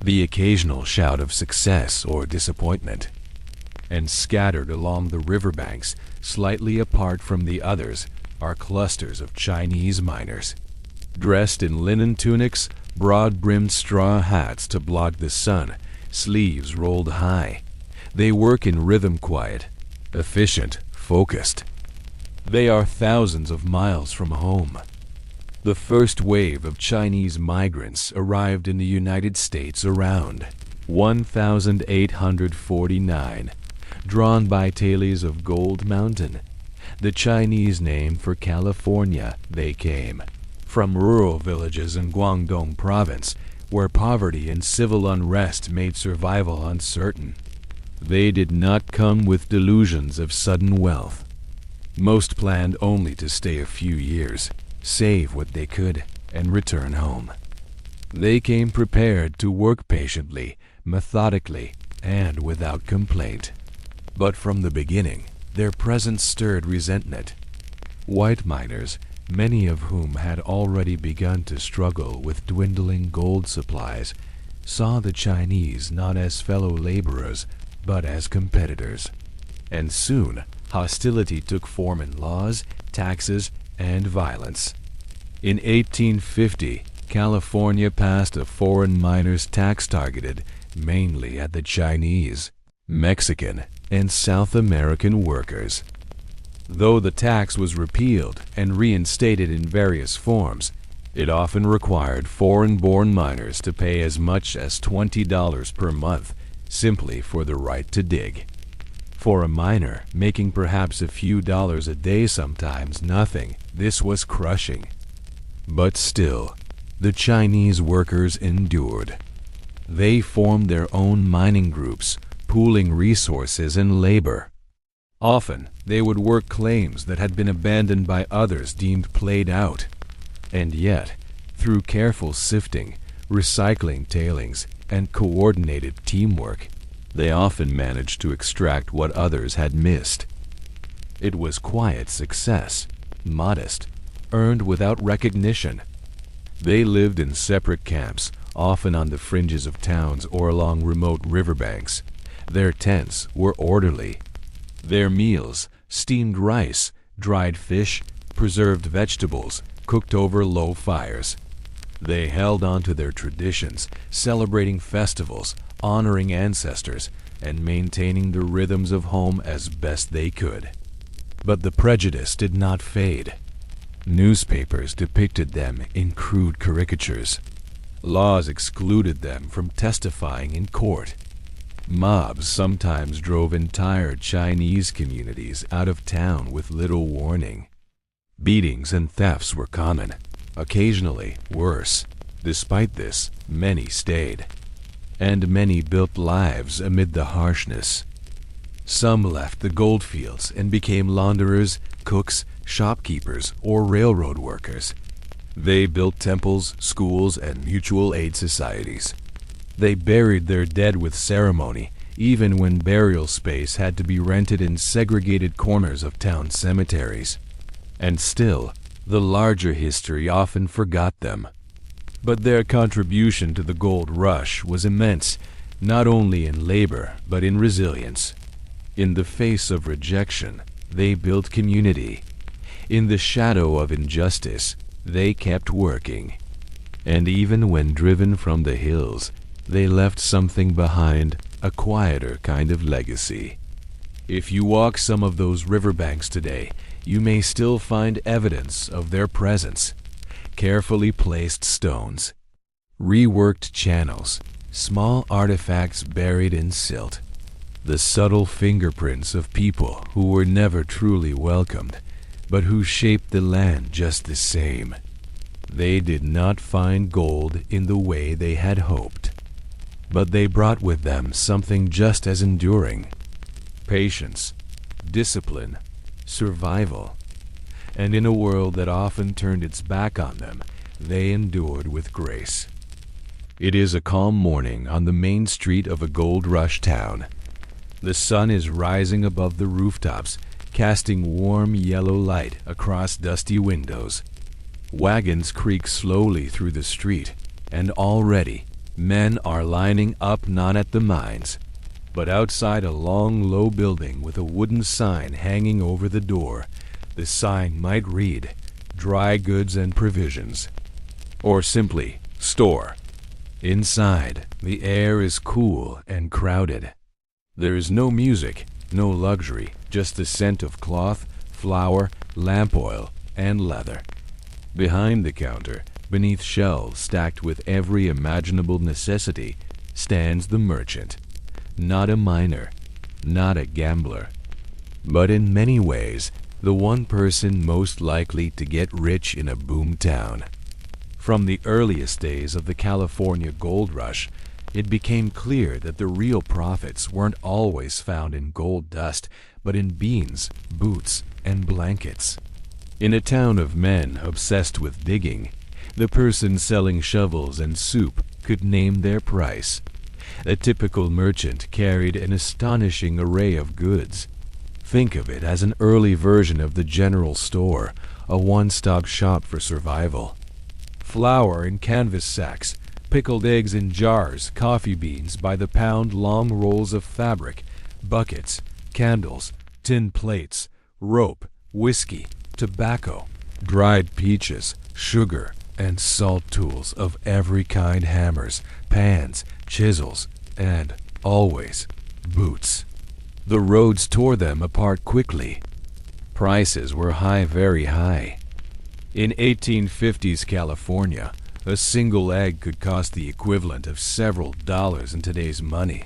Speaker 1: the occasional shout of success or disappointment. And scattered along the riverbanks, slightly apart from the others, are clusters of Chinese miners. Dressed in linen tunics, broad-brimmed straw hats to block the sun, sleeves rolled high. They work in rhythm quiet, efficient, focused. They are thousands of miles from home. The first wave of Chinese migrants arrived in the United States around 1849, drawn by tailies of Gold Mountain, the Chinese name for California. They came from rural villages in Guangdong province, where poverty and civil unrest made survival uncertain. They did not come with delusions of sudden wealth. Most planned only to stay a few years, save what they could, and return home. They came prepared to work patiently, methodically, and without complaint. But from the beginning, their presence stirred resentment. White miners, many of whom had already begun to struggle with dwindling gold supplies, saw the Chinese not as fellow laborers, but as competitors. And soon, hostility took form in laws, taxes, and violence. In 1850, California passed a foreign miners' tax targeted mainly at the Chinese, Mexican, and South American workers. Though the tax was repealed and reinstated in various forms, it often required foreign-born miners to pay as much as $20 per month simply for the right to dig. For a miner, making perhaps a few dollars a day, sometimes nothing, this was crushing. But still, the Chinese workers endured. They formed their own mining groups, pooling resources and labor. Often, they would work claims that had been abandoned by others deemed played out. And yet, through careful sifting, recycling tailings, and coordinated teamwork, they often managed to extract what others had missed. It was quiet success, modest, earned without recognition. They lived in separate camps, often on the fringes of towns or along remote riverbanks. Their tents were orderly. Their meals, steamed rice, dried fish, preserved vegetables, cooked over low fires. They held on to their traditions, celebrating festivals, honoring ancestors, and maintaining the rhythms of home as best they could. But the prejudice did not fade. Newspapers depicted them in crude caricatures. Laws excluded them from testifying in court. Mobs sometimes drove entire Chinese communities out of town with little warning. Beatings and thefts were common, occasionally worse. Despite this, many stayed, and many built lives amid the harshness. Some left the goldfields and became launderers, cooks, shopkeepers, or railroad workers. They built temples, schools, and mutual aid societies. They buried their dead with ceremony, even when burial space had to be rented in segregated corners of town cemeteries. And still, the larger history often forgot them. But their contribution to the gold rush was immense, not only in labor, but in resilience. In the face of rejection, they built community. In the shadow of injustice, they kept working. And even when driven from the hills, they left something behind, a quieter kind of legacy. If you walk some of those riverbanks today, you may still find evidence of their presence. Carefully placed stones, reworked channels, small artifacts buried in silt. The subtle fingerprints of people who were never truly welcomed, but who shaped the land just the same. They did not find gold in the way they had hoped, but they brought with them something just as enduring: patience, discipline, survival. And in a world that often turned its back on them, they endured with grace. It is a calm morning on the main street of a gold rush town. The sun is rising above the rooftops, casting warm yellow light across dusty windows. Wagons creak slowly through the street, and already men are lining up not at the mines, but outside a long, low building with a wooden sign hanging over the door. The sign might read, "Dry Goods and Provisions," or simply, "Store." Inside, the air is cool and crowded. There is no music, no luxury, just the scent of cloth, flour, lamp oil, and leather. Behind the counter, beneath shelves stacked with every imaginable necessity, stands the merchant. Not a miner, not a gambler, but in many ways, the one person most likely to get rich in a boom town. From the earliest days of the California gold rush, it became clear that the real profits weren't always found in gold dust, but in beans, boots, and blankets. In a town of men obsessed with digging, the person selling shovels and soup could name their price. A typical merchant carried an astonishing array of goods. Think of it as an early version of the general store, a one-stop shop for survival. Flour in canvas sacks, pickled eggs in jars, coffee beans by the pound, long rolls of fabric, buckets, candles, tin plates, rope, whiskey, tobacco, dried peaches, sugar, and salt tools of every kind, hammers, pans, chisels, and, always, boots. The roads tore them apart quickly. Prices were high, very high. In 1850s California, a single egg could cost the equivalent of several dollars in today's money.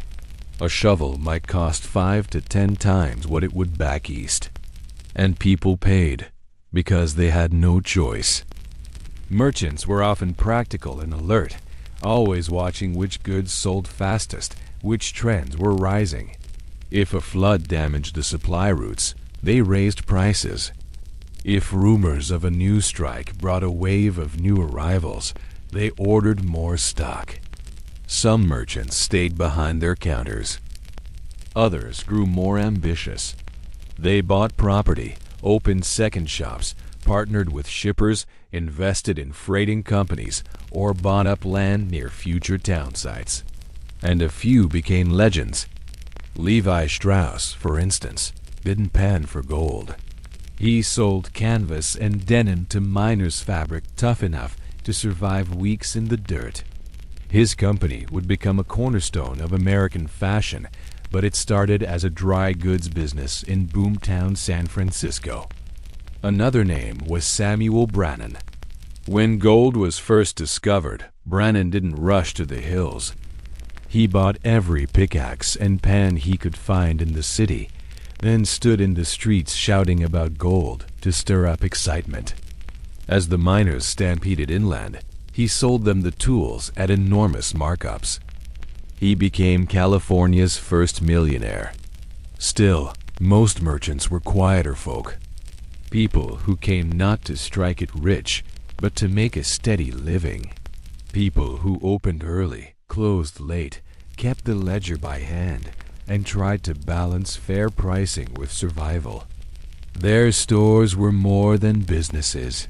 Speaker 1: A shovel might cost 5 to 10 times what it would back east. And people paid, because they had no choice. Merchants were often practical and alert, always watching which goods sold fastest, which trends were rising. If a flood damaged the supply routes, they raised prices. If rumors of a new strike brought a wave of new arrivals, they ordered more stock. Some merchants stayed behind their counters. Others grew more ambitious. They bought property, opened second shops, partnered with shippers, invested in freighting companies, or bought up land near future town sites. And a few became legends. Levi Strauss, for instance, didn't pan for gold. He sold canvas and denim to miners' fabric tough enough to survive weeks in the dirt. His company would become a cornerstone of American fashion, but it started as a dry goods business in Boomtown, San Francisco. Another name was Samuel Brannan. When gold was first discovered, Brannan didn't rush to the hills. He bought every pickaxe and pan he could find in the city, then stood in the streets shouting about gold to stir up excitement. As the miners stampeded inland, he sold them the tools at enormous markups. He became California's first millionaire. Still, most merchants were quieter folk. People who came not to strike it rich, but to make a steady living. People who opened early, closed late, kept the ledger by hand, and tried to balance fair pricing with survival. Their stores were more than businesses.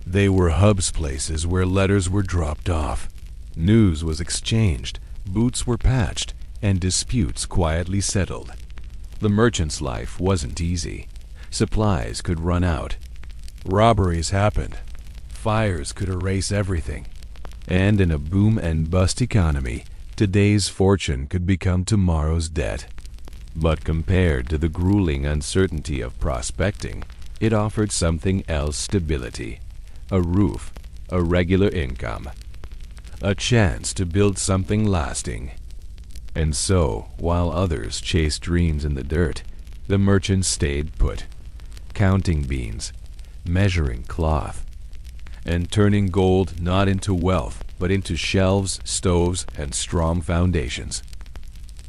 Speaker 1: They were hubs, places where letters were dropped off, news was exchanged, boots were patched, and disputes quietly settled. The merchant's life wasn't easy. Supplies could run out. Robberies happened. Fires could erase everything. And in a boom and bust economy, today's fortune could become tomorrow's debt. But compared to the grueling uncertainty of prospecting, it offered something else: stability. A roof, a regular income, a chance to build something lasting. And so, while others chased dreams in the dirt, the merchant stayed put, counting beans, measuring cloth, and turning gold not into wealth, but into shelves, stoves, and strong foundations.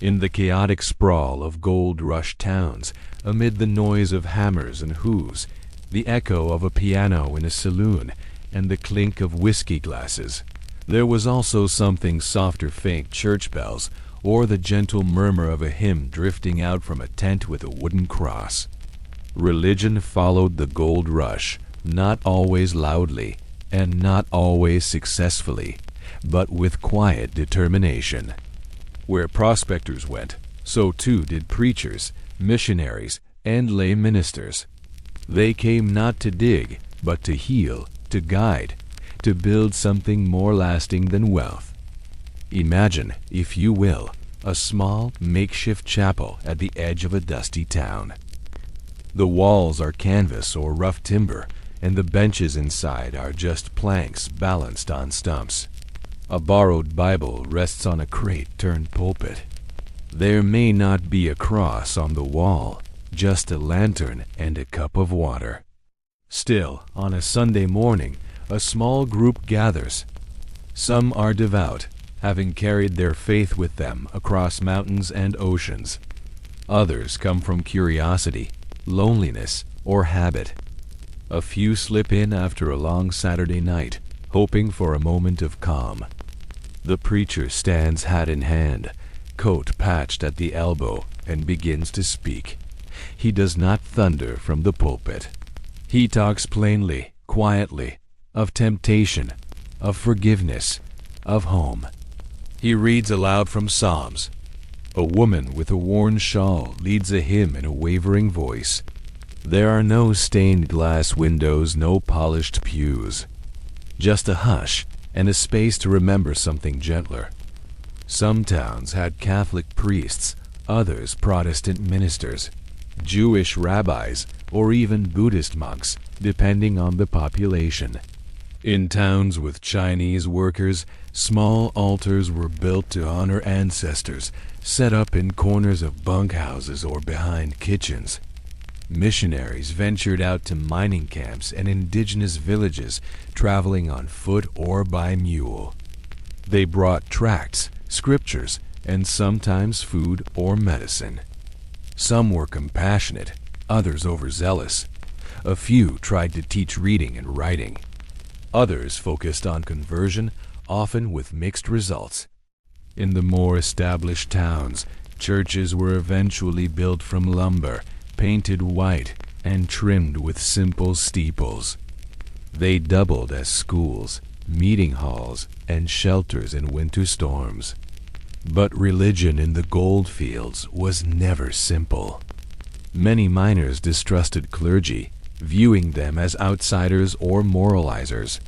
Speaker 1: In the chaotic sprawl of gold rush towns, amid the noise of hammers and hooves, the echo of a piano in a saloon, and the clink of whiskey glasses, there was also something softer, faint church bells, or the gentle murmur of a hymn drifting out from a tent with a wooden cross. Religion followed the gold rush, not always loudly, and not always successfully, but with quiet determination. Where prospectors went, so too did preachers, missionaries, and lay ministers. They came not to dig, but to heal, to guide, to build something more lasting than wealth. Imagine, if you will, a small, makeshift chapel at the edge of a dusty town. The walls are canvas or rough timber, and the benches inside are just planks balanced on stumps. A borrowed Bible rests on a crate-turned pulpit. There may not be a cross on the wall, just a lantern and a cup of water. Still, on a Sunday morning, a small group gathers. Some are devout, having carried their faith with them across mountains and oceans. Others come from curiosity, loneliness, or habit. A few slip in after a long Saturday night, hoping for a moment of calm. The preacher stands hat in hand, coat patched at the elbow, and begins to speak. He does not thunder from the pulpit. He talks plainly, quietly, of temptation, of forgiveness, of home. He reads aloud from Psalms. A woman with a worn shawl leads a hymn in a wavering voice. There are no stained glass windows, no polished pews. Just a hush and a space to remember something gentler. Some towns had Catholic priests, others Protestant ministers, Jewish rabbis, or even Buddhist monks, depending on the population. In towns with Chinese workers, small altars were built to honor ancestors, set up in corners of bunkhouses or behind kitchens. Missionaries ventured out to mining camps and indigenous villages, traveling on foot or by mule. They brought tracts, scriptures, and sometimes food or medicine. Some were compassionate, others overzealous. A few tried to teach reading and writing. Others focused on conversion, often with mixed results. In the more established towns, churches were eventually built from lumber, painted white, and trimmed with simple steeples. They doubled as schools, meeting halls, and shelters in winter storms. But religion in the gold fields was never simple. Many miners distrusted clergy, viewing them as outsiders or moralizers.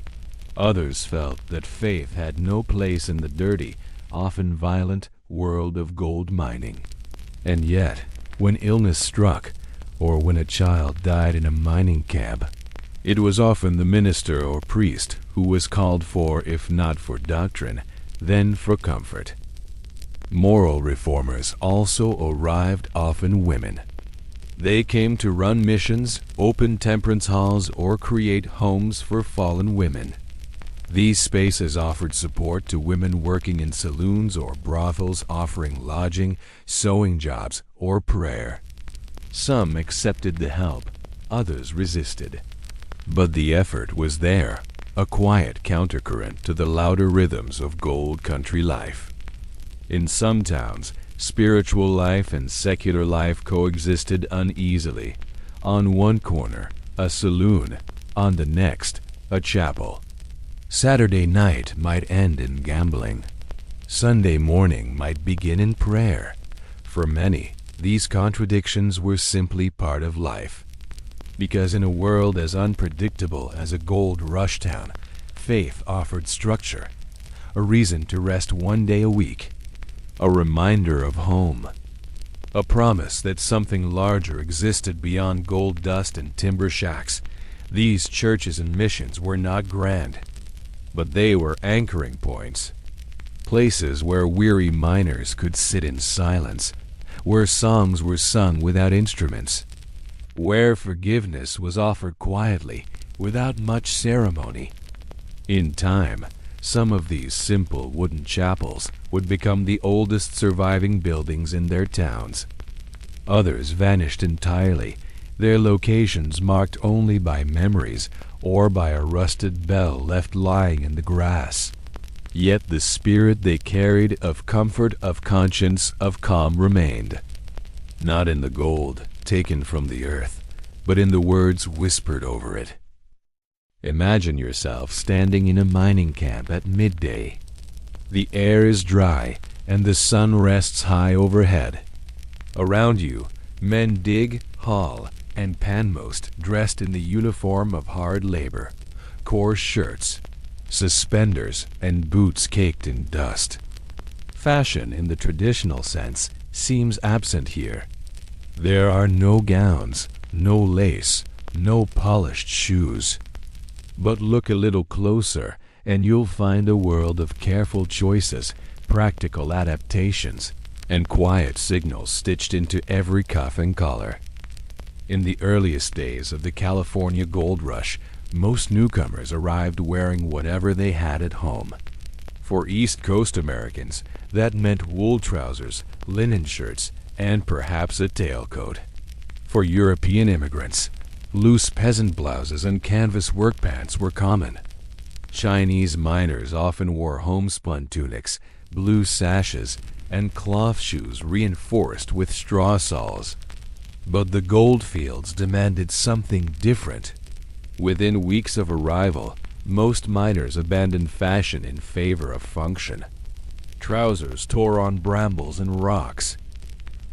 Speaker 1: Others felt that faith had no place in the dirty, often violent world of gold mining. And yet, when illness struck, or when a child died in a mining camp, it was often the minister or priest who was called for, if not for doctrine, then for comfort. Moral reformers also arrived, often women. They came to run missions, open temperance halls, or create homes for fallen women. These spaces offered support to women working in saloons or brothels, offering lodging, sewing jobs, or prayer. Some accepted the help, others resisted. But the effort was there, a quiet countercurrent to the louder rhythms of gold country life. In some towns, spiritual life and secular life coexisted uneasily. On one corner, a saloon, on the next, a chapel. Saturday night might end in gambling. Sunday morning might begin in prayer. For many, these contradictions were simply part of life. Because in a world as unpredictable as a gold rush town, faith offered structure, a reason to rest one day a week, a reminder of home, a promise that something larger existed beyond gold dust and timber shacks. These churches and missions were not grand, but they were anchoring points, places where weary miners could sit in silence, where songs were sung without instruments, where forgiveness was offered quietly, without much ceremony. In time, some of these simple wooden chapels would become the oldest surviving buildings in their towns. Others vanished entirely, their locations marked only by memories or by a rusted bell left lying in the grass. Yet the spirit they carried of comfort, of conscience, of calm remained. Not in the gold taken from the earth, but in the words whispered over it. Imagine yourself standing in a mining camp at midday. The air is dry and the sun rests high overhead. Around you, men dig, haul, and panmost dressed in the uniform of hard labor, coarse shirts, suspenders, and boots caked in dust. Fashion in the traditional sense seems absent here. There are no gowns, no lace, no polished shoes. But look a little closer and you'll find a world of careful choices, practical adaptations, and quiet signals stitched into every cuff and collar. In the earliest days of the California Gold Rush, most newcomers arrived wearing whatever they had at home. For East Coast Americans, that meant wool trousers, linen shirts, and perhaps a tailcoat. For European immigrants, loose peasant blouses and canvas work pants were common. Chinese miners often wore homespun tunics, blue sashes, and cloth shoes reinforced with straw soles. But the gold fields demanded something different. Within weeks of arrival, most miners abandoned fashion in favor of function. Trousers tore on brambles and rocks.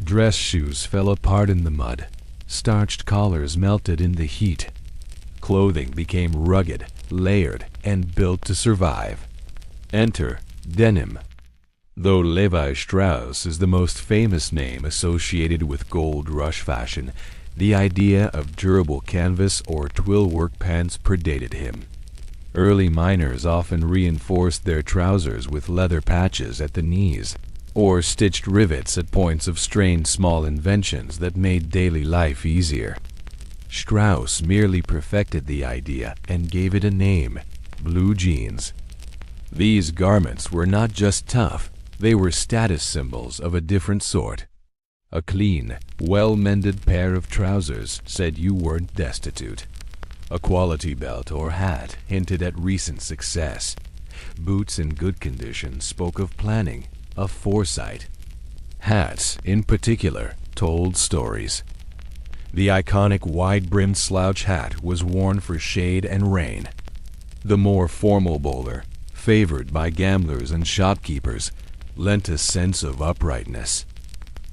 Speaker 1: Dress shoes fell apart in the mud. Starched collars melted in the heat. Clothing became rugged, layered, and built to survive. Enter denim. Though Levi Strauss is the most famous name associated with Gold Rush fashion, the idea of durable canvas or twill work pants predated him. Early miners often reinforced their trousers with leather patches at the knees, or stitched rivets at points of strained small inventions that made daily life easier. Strauss merely perfected the idea and gave it a name: blue jeans. These garments were not just tough, they were status symbols of a different sort. A clean, well-mended pair of trousers said you weren't destitute. A quality belt or hat hinted at recent success. Boots in good condition spoke of planning, of foresight. Hats, in particular, told stories. The iconic wide-brimmed slouch hat was worn for shade and rain. The more formal bowler, favored by gamblers and shopkeepers, lent a sense of uprightness.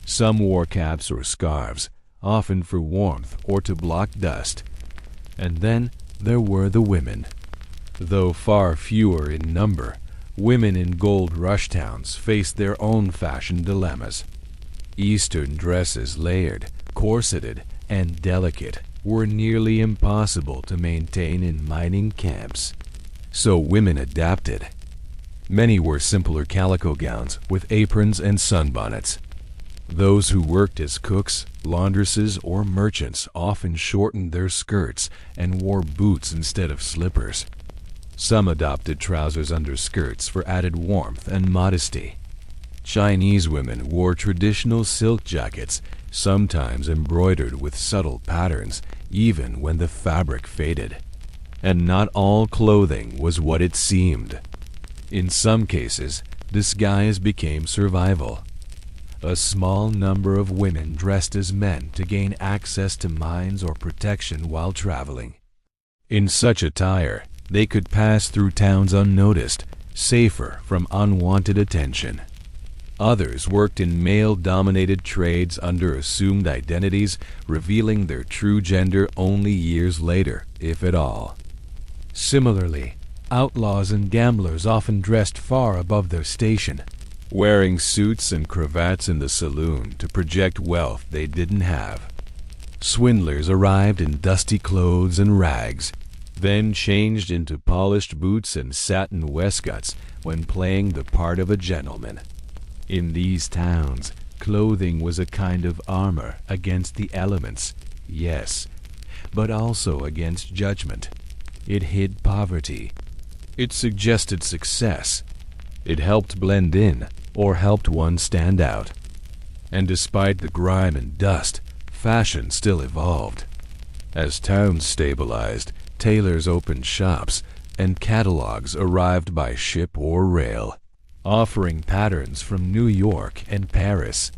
Speaker 1: Some wore caps or scarves, often for warmth or to block dust. And then there were the women. Though far fewer in number, women in gold rush towns faced their own fashion dilemmas. Eastern dresses, layered, corseted, and delicate, were nearly impossible to maintain in mining camps. So women adapted. Many wore simpler calico gowns with aprons and sunbonnets. Those who worked as cooks, laundresses, or merchants often shortened their skirts and wore boots instead of slippers. Some adopted trousers under skirts for added warmth and modesty. Chinese women wore traditional silk jackets, sometimes embroidered with subtle patterns, even when the fabric faded. And not all clothing was what it seemed. In some cases, disguise became survival. A small number of women dressed as men to gain access to mines or protection while traveling. In such attire, they could pass through towns unnoticed, safer from unwanted attention. Others worked in male-dominated trades under assumed identities, revealing their true gender only years later, if at all. Similarly, outlaws and gamblers often dressed far above their station, wearing suits and cravats in the saloon to project wealth they didn't have. Swindlers arrived in dusty clothes and rags, then changed into polished boots and satin waistcoats when playing the part of a gentleman. In these towns, clothing was a kind of armor against the elements, yes, but also against judgment. It hid poverty. It suggested success. It helped blend in, or helped one stand out. And despite the grime and dust, fashion still evolved. As towns stabilized, tailors opened shops, and catalogs arrived by ship or rail, offering patterns from New York and Paris.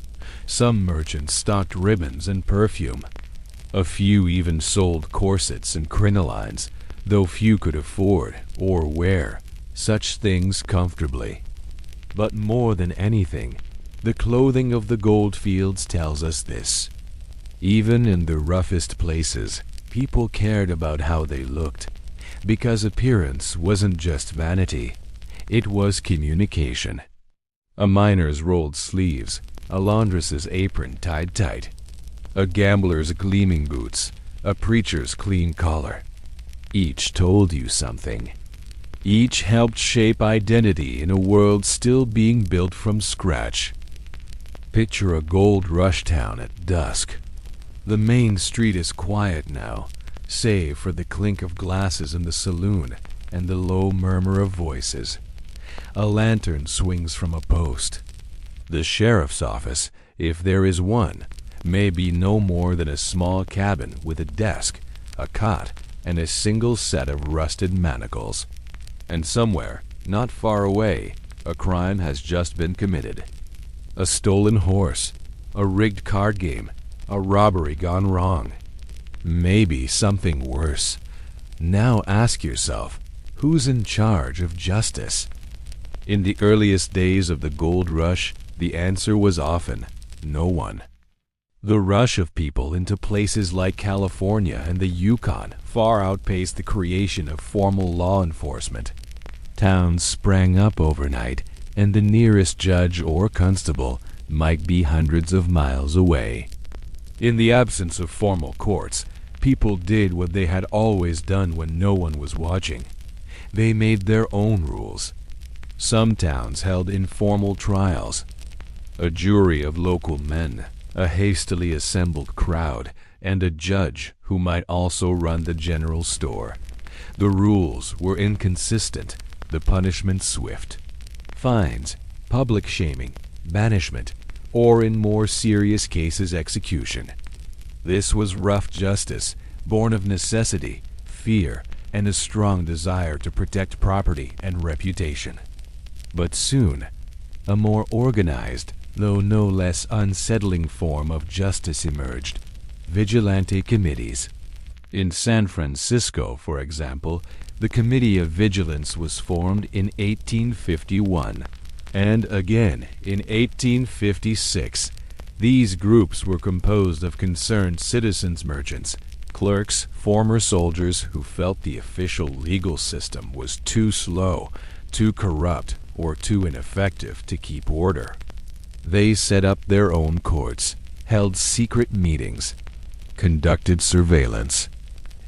Speaker 1: Some merchants stocked ribbons and perfume. A few even sold corsets and crinolines, though few could afford or wear such things comfortably. But more than anything, the clothing of the goldfields tells us this. Even in the roughest places, people cared about how they looked, because appearance wasn't just vanity, it was communication. A miner's rolled sleeves, a laundress's apron tied tight, a gambler's gleaming boots, a preacher's clean collar. Each told you something. Each helped shape identity in a world still being built from scratch. Picture a gold rush town at dusk. The main street is quiet now, save for the clink of glasses in the saloon and the low murmur of voices. A lantern swings from a post. The sheriff's office, if there is one, may be no more than a small cabin with a desk, a cot, and a single set of rusted manacles. And somewhere, not far away, a crime has just been committed. A stolen horse, a rigged card game, a robbery gone wrong. Maybe something worse. Now ask yourself, who's in charge of justice? In the earliest days of the gold rush, the answer was often no one. The rush of people into places like California and the Yukon far outpaced the creation of formal law enforcement. Towns sprang up overnight, and the nearest judge or constable might be hundreds of miles away. In the absence of formal courts, people did what they had always done when no one was watching. They made their own rules. Some towns held informal trials. A jury of local men, a hastily assembled crowd, and a judge who might also run the general store. The rules were inconsistent, the punishment swift. Fines, public shaming, banishment, or in more serious cases execution. This was rough justice, born of necessity, fear, and a strong desire to protect property and reputation. But soon, a more organized, though no less unsettling form of justice emerged: vigilante committees. In San Francisco, for example, the Committee of Vigilance was formed in 1851, and again in 1856. These groups were composed of concerned citizens, merchants, clerks, former soldiers who felt the official legal system was too slow, too corrupt, or too ineffective to keep order. They set up their own courts, held secret meetings, conducted surveillance,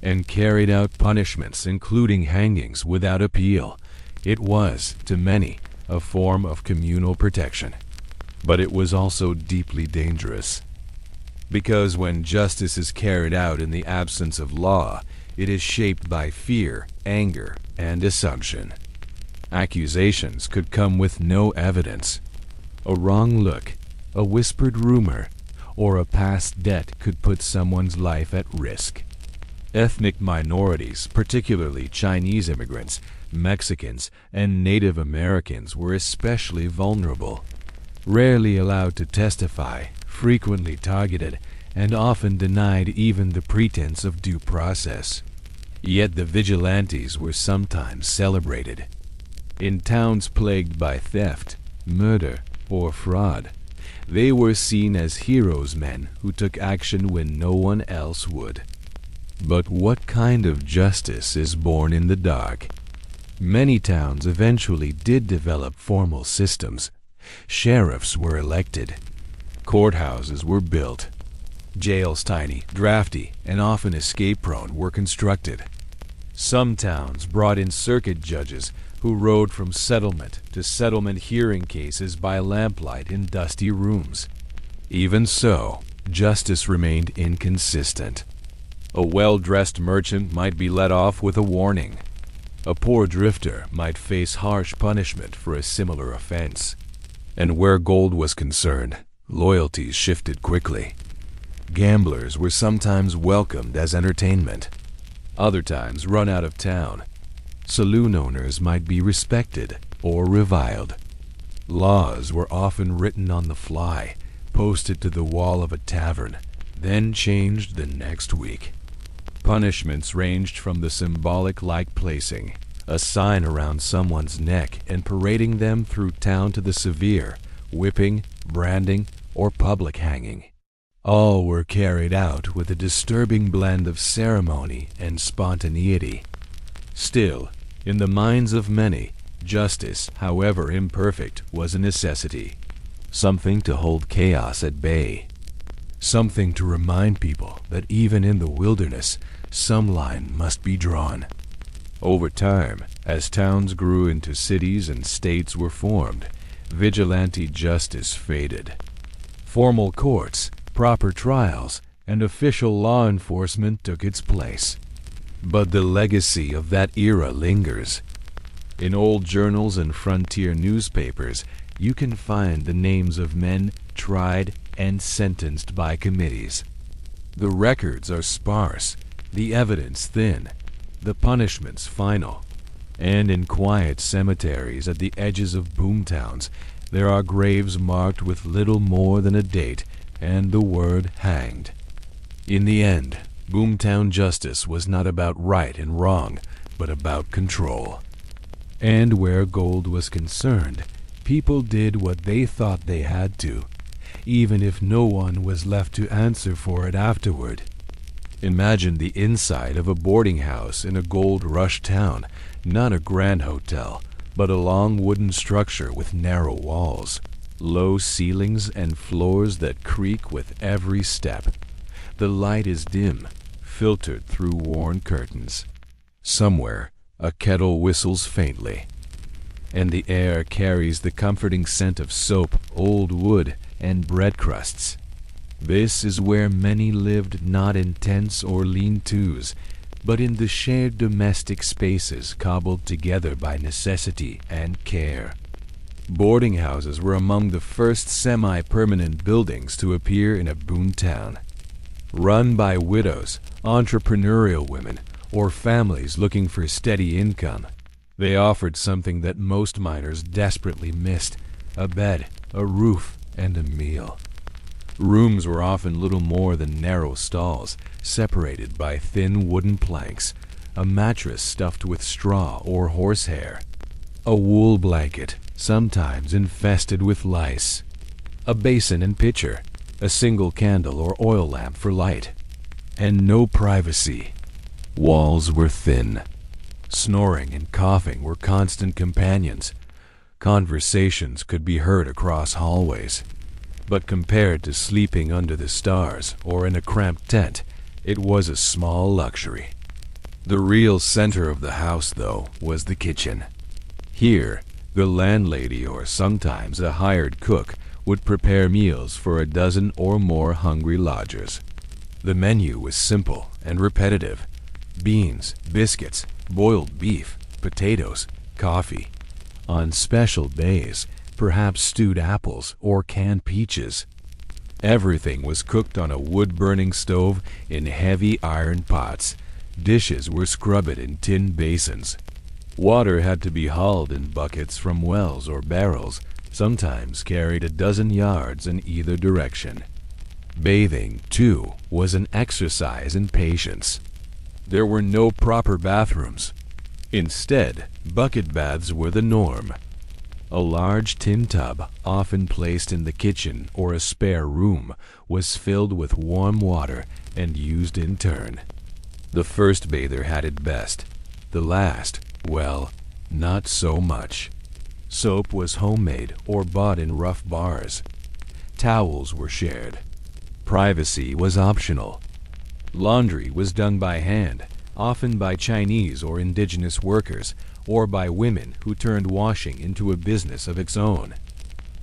Speaker 1: and carried out punishments, including hangings, without appeal. It was, to many, a form of communal protection. But it was also deeply dangerous. Because when justice is carried out in the absence of law, it is shaped by fear, anger, and assumption. Accusations could come with no evidence. A wrong look, a whispered rumor, or a past debt could put someone's life at risk. Ethnic minorities, particularly Chinese immigrants, Mexicans, and Native Americans, were especially vulnerable. Rarely allowed to testify, frequently targeted, and often denied even the pretense of due process. Yet the vigilantes were sometimes celebrated. In towns plagued by theft, murder, or fraud, they were seen as heroes, men who took action when no one else would. But what kind of justice is born in the dark? Many towns eventually did develop formal systems. Sheriffs were elected. Courthouses were built. Jails, tiny, drafty, and often escape-prone, were constructed. Some towns brought in circuit judges who rode from settlement to settlement hearing cases by lamplight in dusty rooms. Even so, justice remained inconsistent. A well-dressed merchant might be let off with a warning. A poor drifter might face harsh punishment for a similar offense. And where gold was concerned, loyalties shifted quickly. Gamblers were sometimes welcomed as entertainment, other times run out of town. Saloon owners might be respected or reviled. Laws were often written on the fly, posted to the wall of a tavern, then changed the next week. Punishments ranged from the symbolic like placing a sign around someone's neck and parading them through town to the severe, whipping, branding, or public hanging. All were carried out with a disturbing blend of ceremony and spontaneity. Still, in the minds of many, justice, however imperfect, was a necessity. Something to hold chaos at bay. Something to remind people that even in the wilderness, some line must be drawn. Over time, as towns grew into cities and states were formed, vigilante justice faded. Formal courts, proper trials, and official law enforcement took its place. But the legacy of that era lingers. In old journals and frontier newspapers, you can find the names of men tried and sentenced by committees. The records are sparse, the evidence thin, the punishments final. And in quiet cemeteries at the edges of boomtowns, there are graves marked with little more than a date and the word hanged. In the end, boomtown justice was not about right and wrong, but about control. And where gold was concerned, people did what they thought they had to, even if no one was left to answer for it afterward. Imagine the inside of a boarding house in a gold rush town, not a grand hotel, but a long wooden structure with narrow walls, low ceilings, and floors that creak with every step. The light is dim, filtered through worn curtains. Somewhere, a kettle whistles faintly, and the air carries the comforting scent of soap, old wood, and bread crusts. This is where many lived, not in tents or lean-tos, but in the shared domestic spaces cobbled together by necessity and care. Boarding houses were among the first semi-permanent buildings to appear in a boomtown. Run by widows, entrepreneurial women, or families looking for steady income, they offered something that most miners desperately missed: a bed, a roof, and a meal. Rooms were often little more than narrow stalls, separated by thin wooden planks, a mattress stuffed with straw or horsehair, a wool blanket, sometimes infested with lice, a basin and pitcher, a single candle or oil lamp for light, and no privacy. Walls were thin. Snoring and coughing were constant companions. Conversations could be heard across hallways. But compared to sleeping under the stars or in a cramped tent, it was a small luxury. The real center of the house, though, was the kitchen. Here, the landlady, or sometimes a hired cook, would prepare meals for a dozen or more hungry lodgers. The menu was simple and repetitive: beans, biscuits, boiled beef, potatoes, coffee. On special days, perhaps stewed apples or canned peaches. Everything was cooked on a wood-burning stove in heavy iron pots. Dishes were scrubbed in tin basins. Water had to be hauled in buckets from wells or barrels, sometimes carried a dozen yards in either direction. Bathing, too, was an exercise in patience. There were no proper bathrooms. Instead, bucket baths were the norm. A large tin tub, often placed in the kitchen or a spare room, was filled with warm water and used in turn. The first bather had it best. The last, well, not so much. Soap was homemade or bought in rough bars. Towels were shared. Privacy was optional. Laundry was done by hand, often by Chinese or indigenous workers, or by women who turned washing into a business of its own.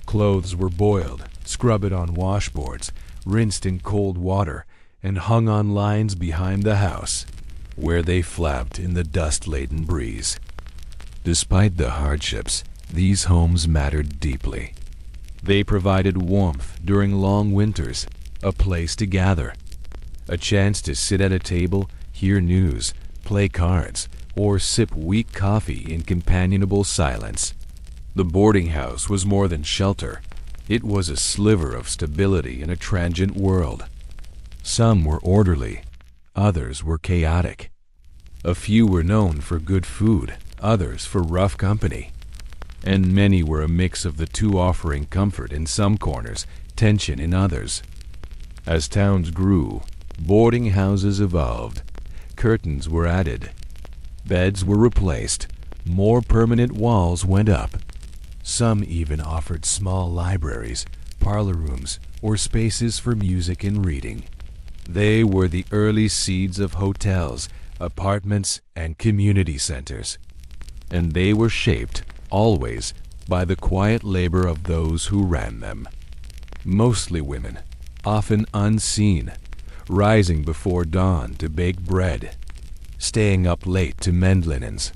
Speaker 1: Clothes were boiled, scrubbed on washboards, rinsed in cold water, and hung on lines behind the house, where they flapped in the dust-laden breeze. Despite the hardships, these homes mattered deeply. They provided warmth during long winters, a place to gather, a chance to sit at a table, hear news, play cards, or sip weak coffee in companionable silence. The boarding house was more than shelter. It was a sliver of stability in a transient world. Some were orderly, others were chaotic. A few were known for good food, others for rough company. And many were a mix of the two, offering comfort in some corners, tension in others. As towns grew, boarding houses evolved. Curtains were added. Beds were replaced. More permanent walls went up. Some even offered small libraries, parlor rooms, or spaces for music and reading. They were the early seeds of hotels, apartments, and community centers. And they were shaped, always, by the quiet labor of those who ran them. Mostly women, often unseen, rising before dawn to bake bread, staying up late to mend linens,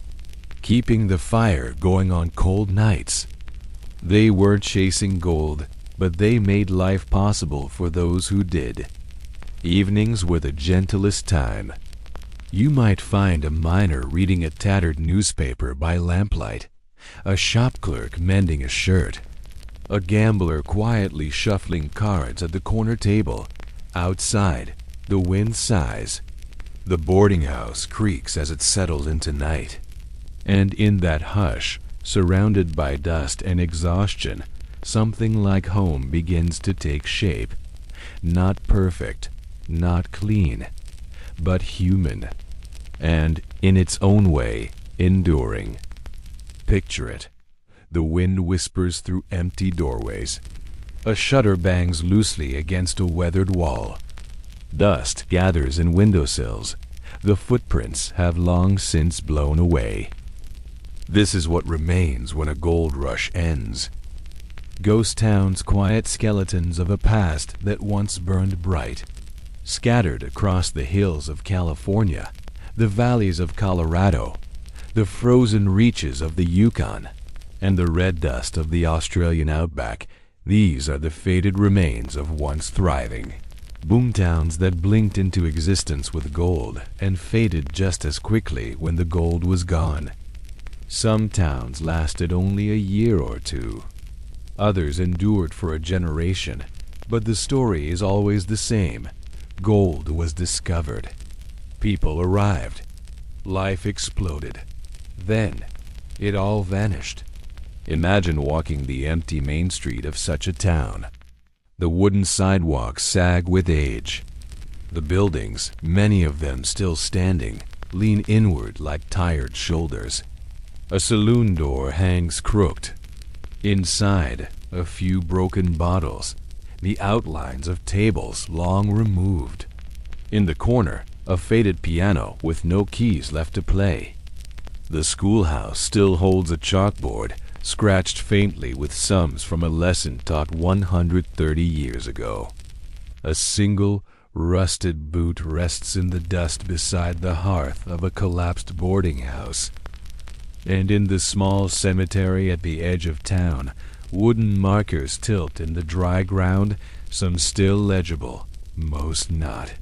Speaker 1: keeping the fire going on cold nights. They were chasing gold, but they made life possible for those who did. Evenings were the gentlest time. You might find a miner reading a tattered newspaper by lamplight, a shop clerk mending a shirt, a gambler quietly shuffling cards at the corner table. Outside, the wind sighs. The boarding house creaks as it settles into night. And in that hush, surrounded by dust and exhaustion, something like home begins to take shape. Not perfect, not clean, but human, and, in its own way, enduring. Picture it. The wind whispers through empty doorways. A shutter bangs loosely against a weathered wall. Dust gathers in windowsills. The footprints have long since blown away. This is what remains when a gold rush ends. Ghost towns, quiet skeletons of a past that once burned bright, scattered across the hills of California, the valleys of Colorado, the frozen reaches of the Yukon, and the red dust of the Australian outback. These are the faded remains of once thriving boomtowns that blinked into existence with gold and faded just as quickly when the gold was gone. Some towns lasted only a year or two. Others endured for a generation, but the story is always the same. Gold was discovered. People arrived. Life exploded. Then, it all vanished. Imagine walking the empty main street of such a town. The wooden sidewalks sag with age. The buildings, many of them still standing, lean inward like tired shoulders. A saloon door hangs crooked. Inside, a few broken bottles, the outlines of tables long removed. In the corner, a faded piano with no keys left to play. The schoolhouse still holds a chalkboard, scratched faintly with sums from a lesson taught 130 years ago. A single rusted boot rests in the dust beside the hearth of a collapsed boarding house. And in the small cemetery at the edge of town, wooden markers tilt in the dry ground, some still legible, most not.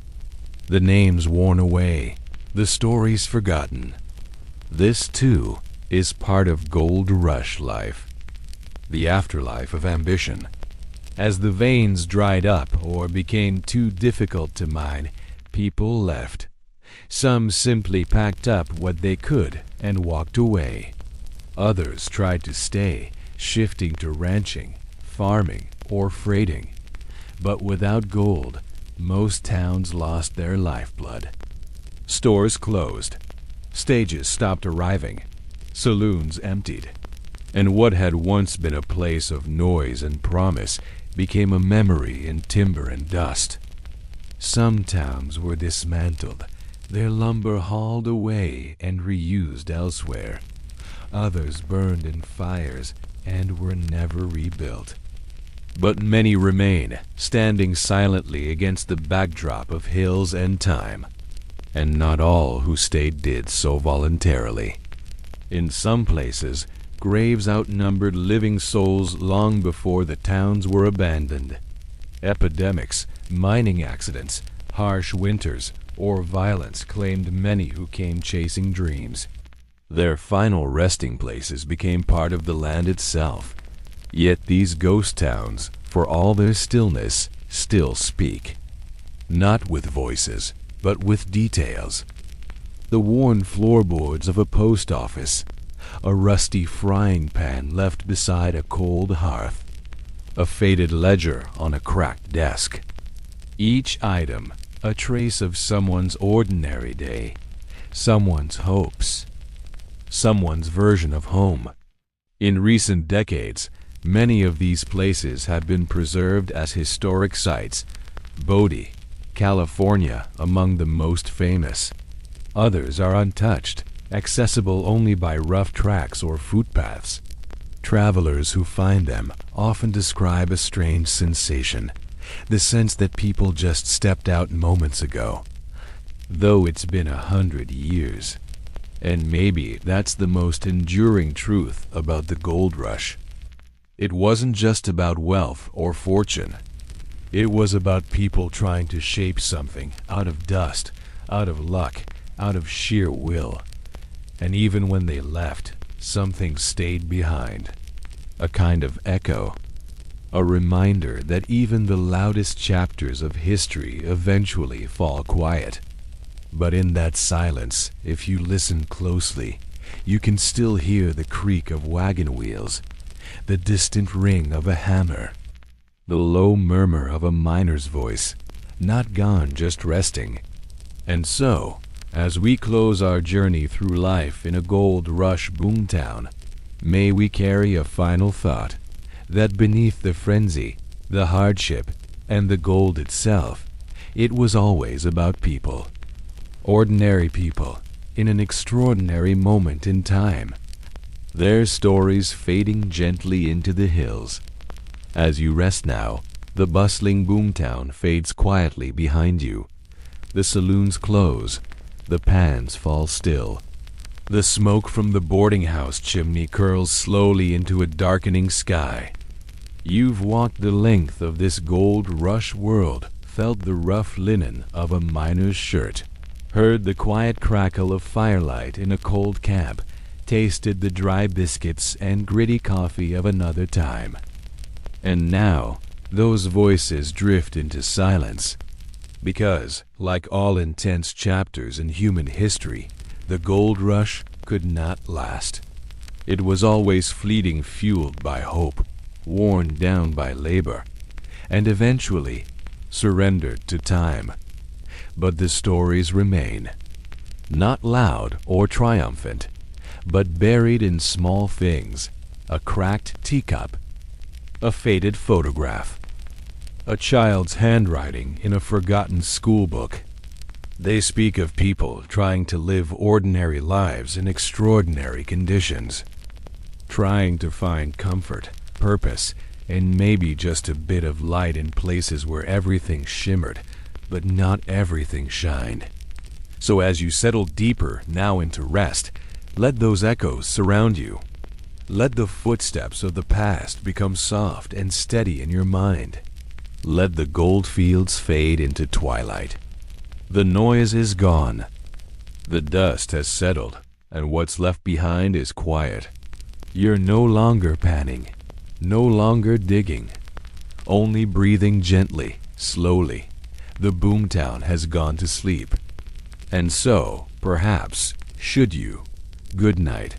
Speaker 1: The names worn away, the stories forgotten. This, too, is part of Gold Rush life, the afterlife of ambition. As the veins dried up or became too difficult to mine, people left. Some simply packed up what they could and walked away. Others tried to stay, shifting to ranching, farming, or freighting. But without gold, most towns lost their lifeblood. Stores closed. Stages stopped arriving. Saloons emptied. And what had once been a place of noise and promise became a memory in timber and dust. Some towns were dismantled, their lumber hauled away and reused elsewhere. Others burned in fires and were never rebuilt. But many remain, standing silently against the backdrop of hills and time. And not all who stayed did so voluntarily. In some places, graves outnumbered living souls long before the towns were abandoned. Epidemics, mining accidents, harsh winters, or violence claimed many who came chasing dreams. Their final resting places became part of the land itself. Yet these ghost towns, for all their stillness, still speak. Not with voices, but with details. The worn floorboards of a post office, a rusty frying pan left beside a cold hearth, a faded ledger on a cracked desk. Each item a trace of someone's ordinary day, someone's hopes, someone's version of home. In recent decades, many of these places have been preserved as historic sites, Bodie, California among the most famous. Others are untouched, accessible only by rough tracks or footpaths. Travelers who find them often describe a strange sensation, the sense that people just stepped out moments ago, though it's been 100 years. And maybe that's the most enduring truth about the gold rush. It wasn't just about wealth or fortune. It was about people trying to shape something out of dust, out of luck, out of sheer will. And even when they left, something stayed behind. A kind of echo. A reminder that even the loudest chapters of history eventually fall quiet. But in that silence, if you listen closely, you can still hear the creak of wagon wheels, the distant ring of a hammer, the low murmur of a miner's voice, not gone, just resting. And so, as we close our journey through life in a Gold Rush Boomtown, may we carry a final thought, that beneath the frenzy, the hardship, and the gold itself, it was always about people. Ordinary people, in an extraordinary moment in time. Their stories fading gently into the hills. As you rest now, the bustling boomtown fades quietly behind you. The saloons close. The pans fall still. The smoke from the boarding house chimney curls slowly into a darkening sky. You've walked the length of this gold rush world, felt the rough linen of a miner's shirt, heard the quiet crackle of firelight in a cold cab, tasted the dry biscuits and gritty coffee of another time. And now, those voices drift into silence. Because, like all intense chapters in human history, the gold rush could not last. It was always fleeting, fueled by hope, worn down by labor, and eventually surrendered to time. But the stories remain, not loud or triumphant, but buried in small things, a cracked teacup, a faded photograph, a child's handwriting in a forgotten schoolbook. They speak of people trying to live ordinary lives in extraordinary conditions, trying to find comfort, purpose, and maybe just a bit of light in places where everything shimmered, but not everything shined. So as you settle deeper now into rest, let those echoes surround you. Let the footsteps of the past become soft and steady in your mind. Let the gold fields fade into twilight. The noise is gone. The dust has settled, and what's left behind is quiet. You're no longer panning, no longer digging, only breathing gently, slowly. The boomtown has gone to sleep. And so, perhaps, should you. Good night.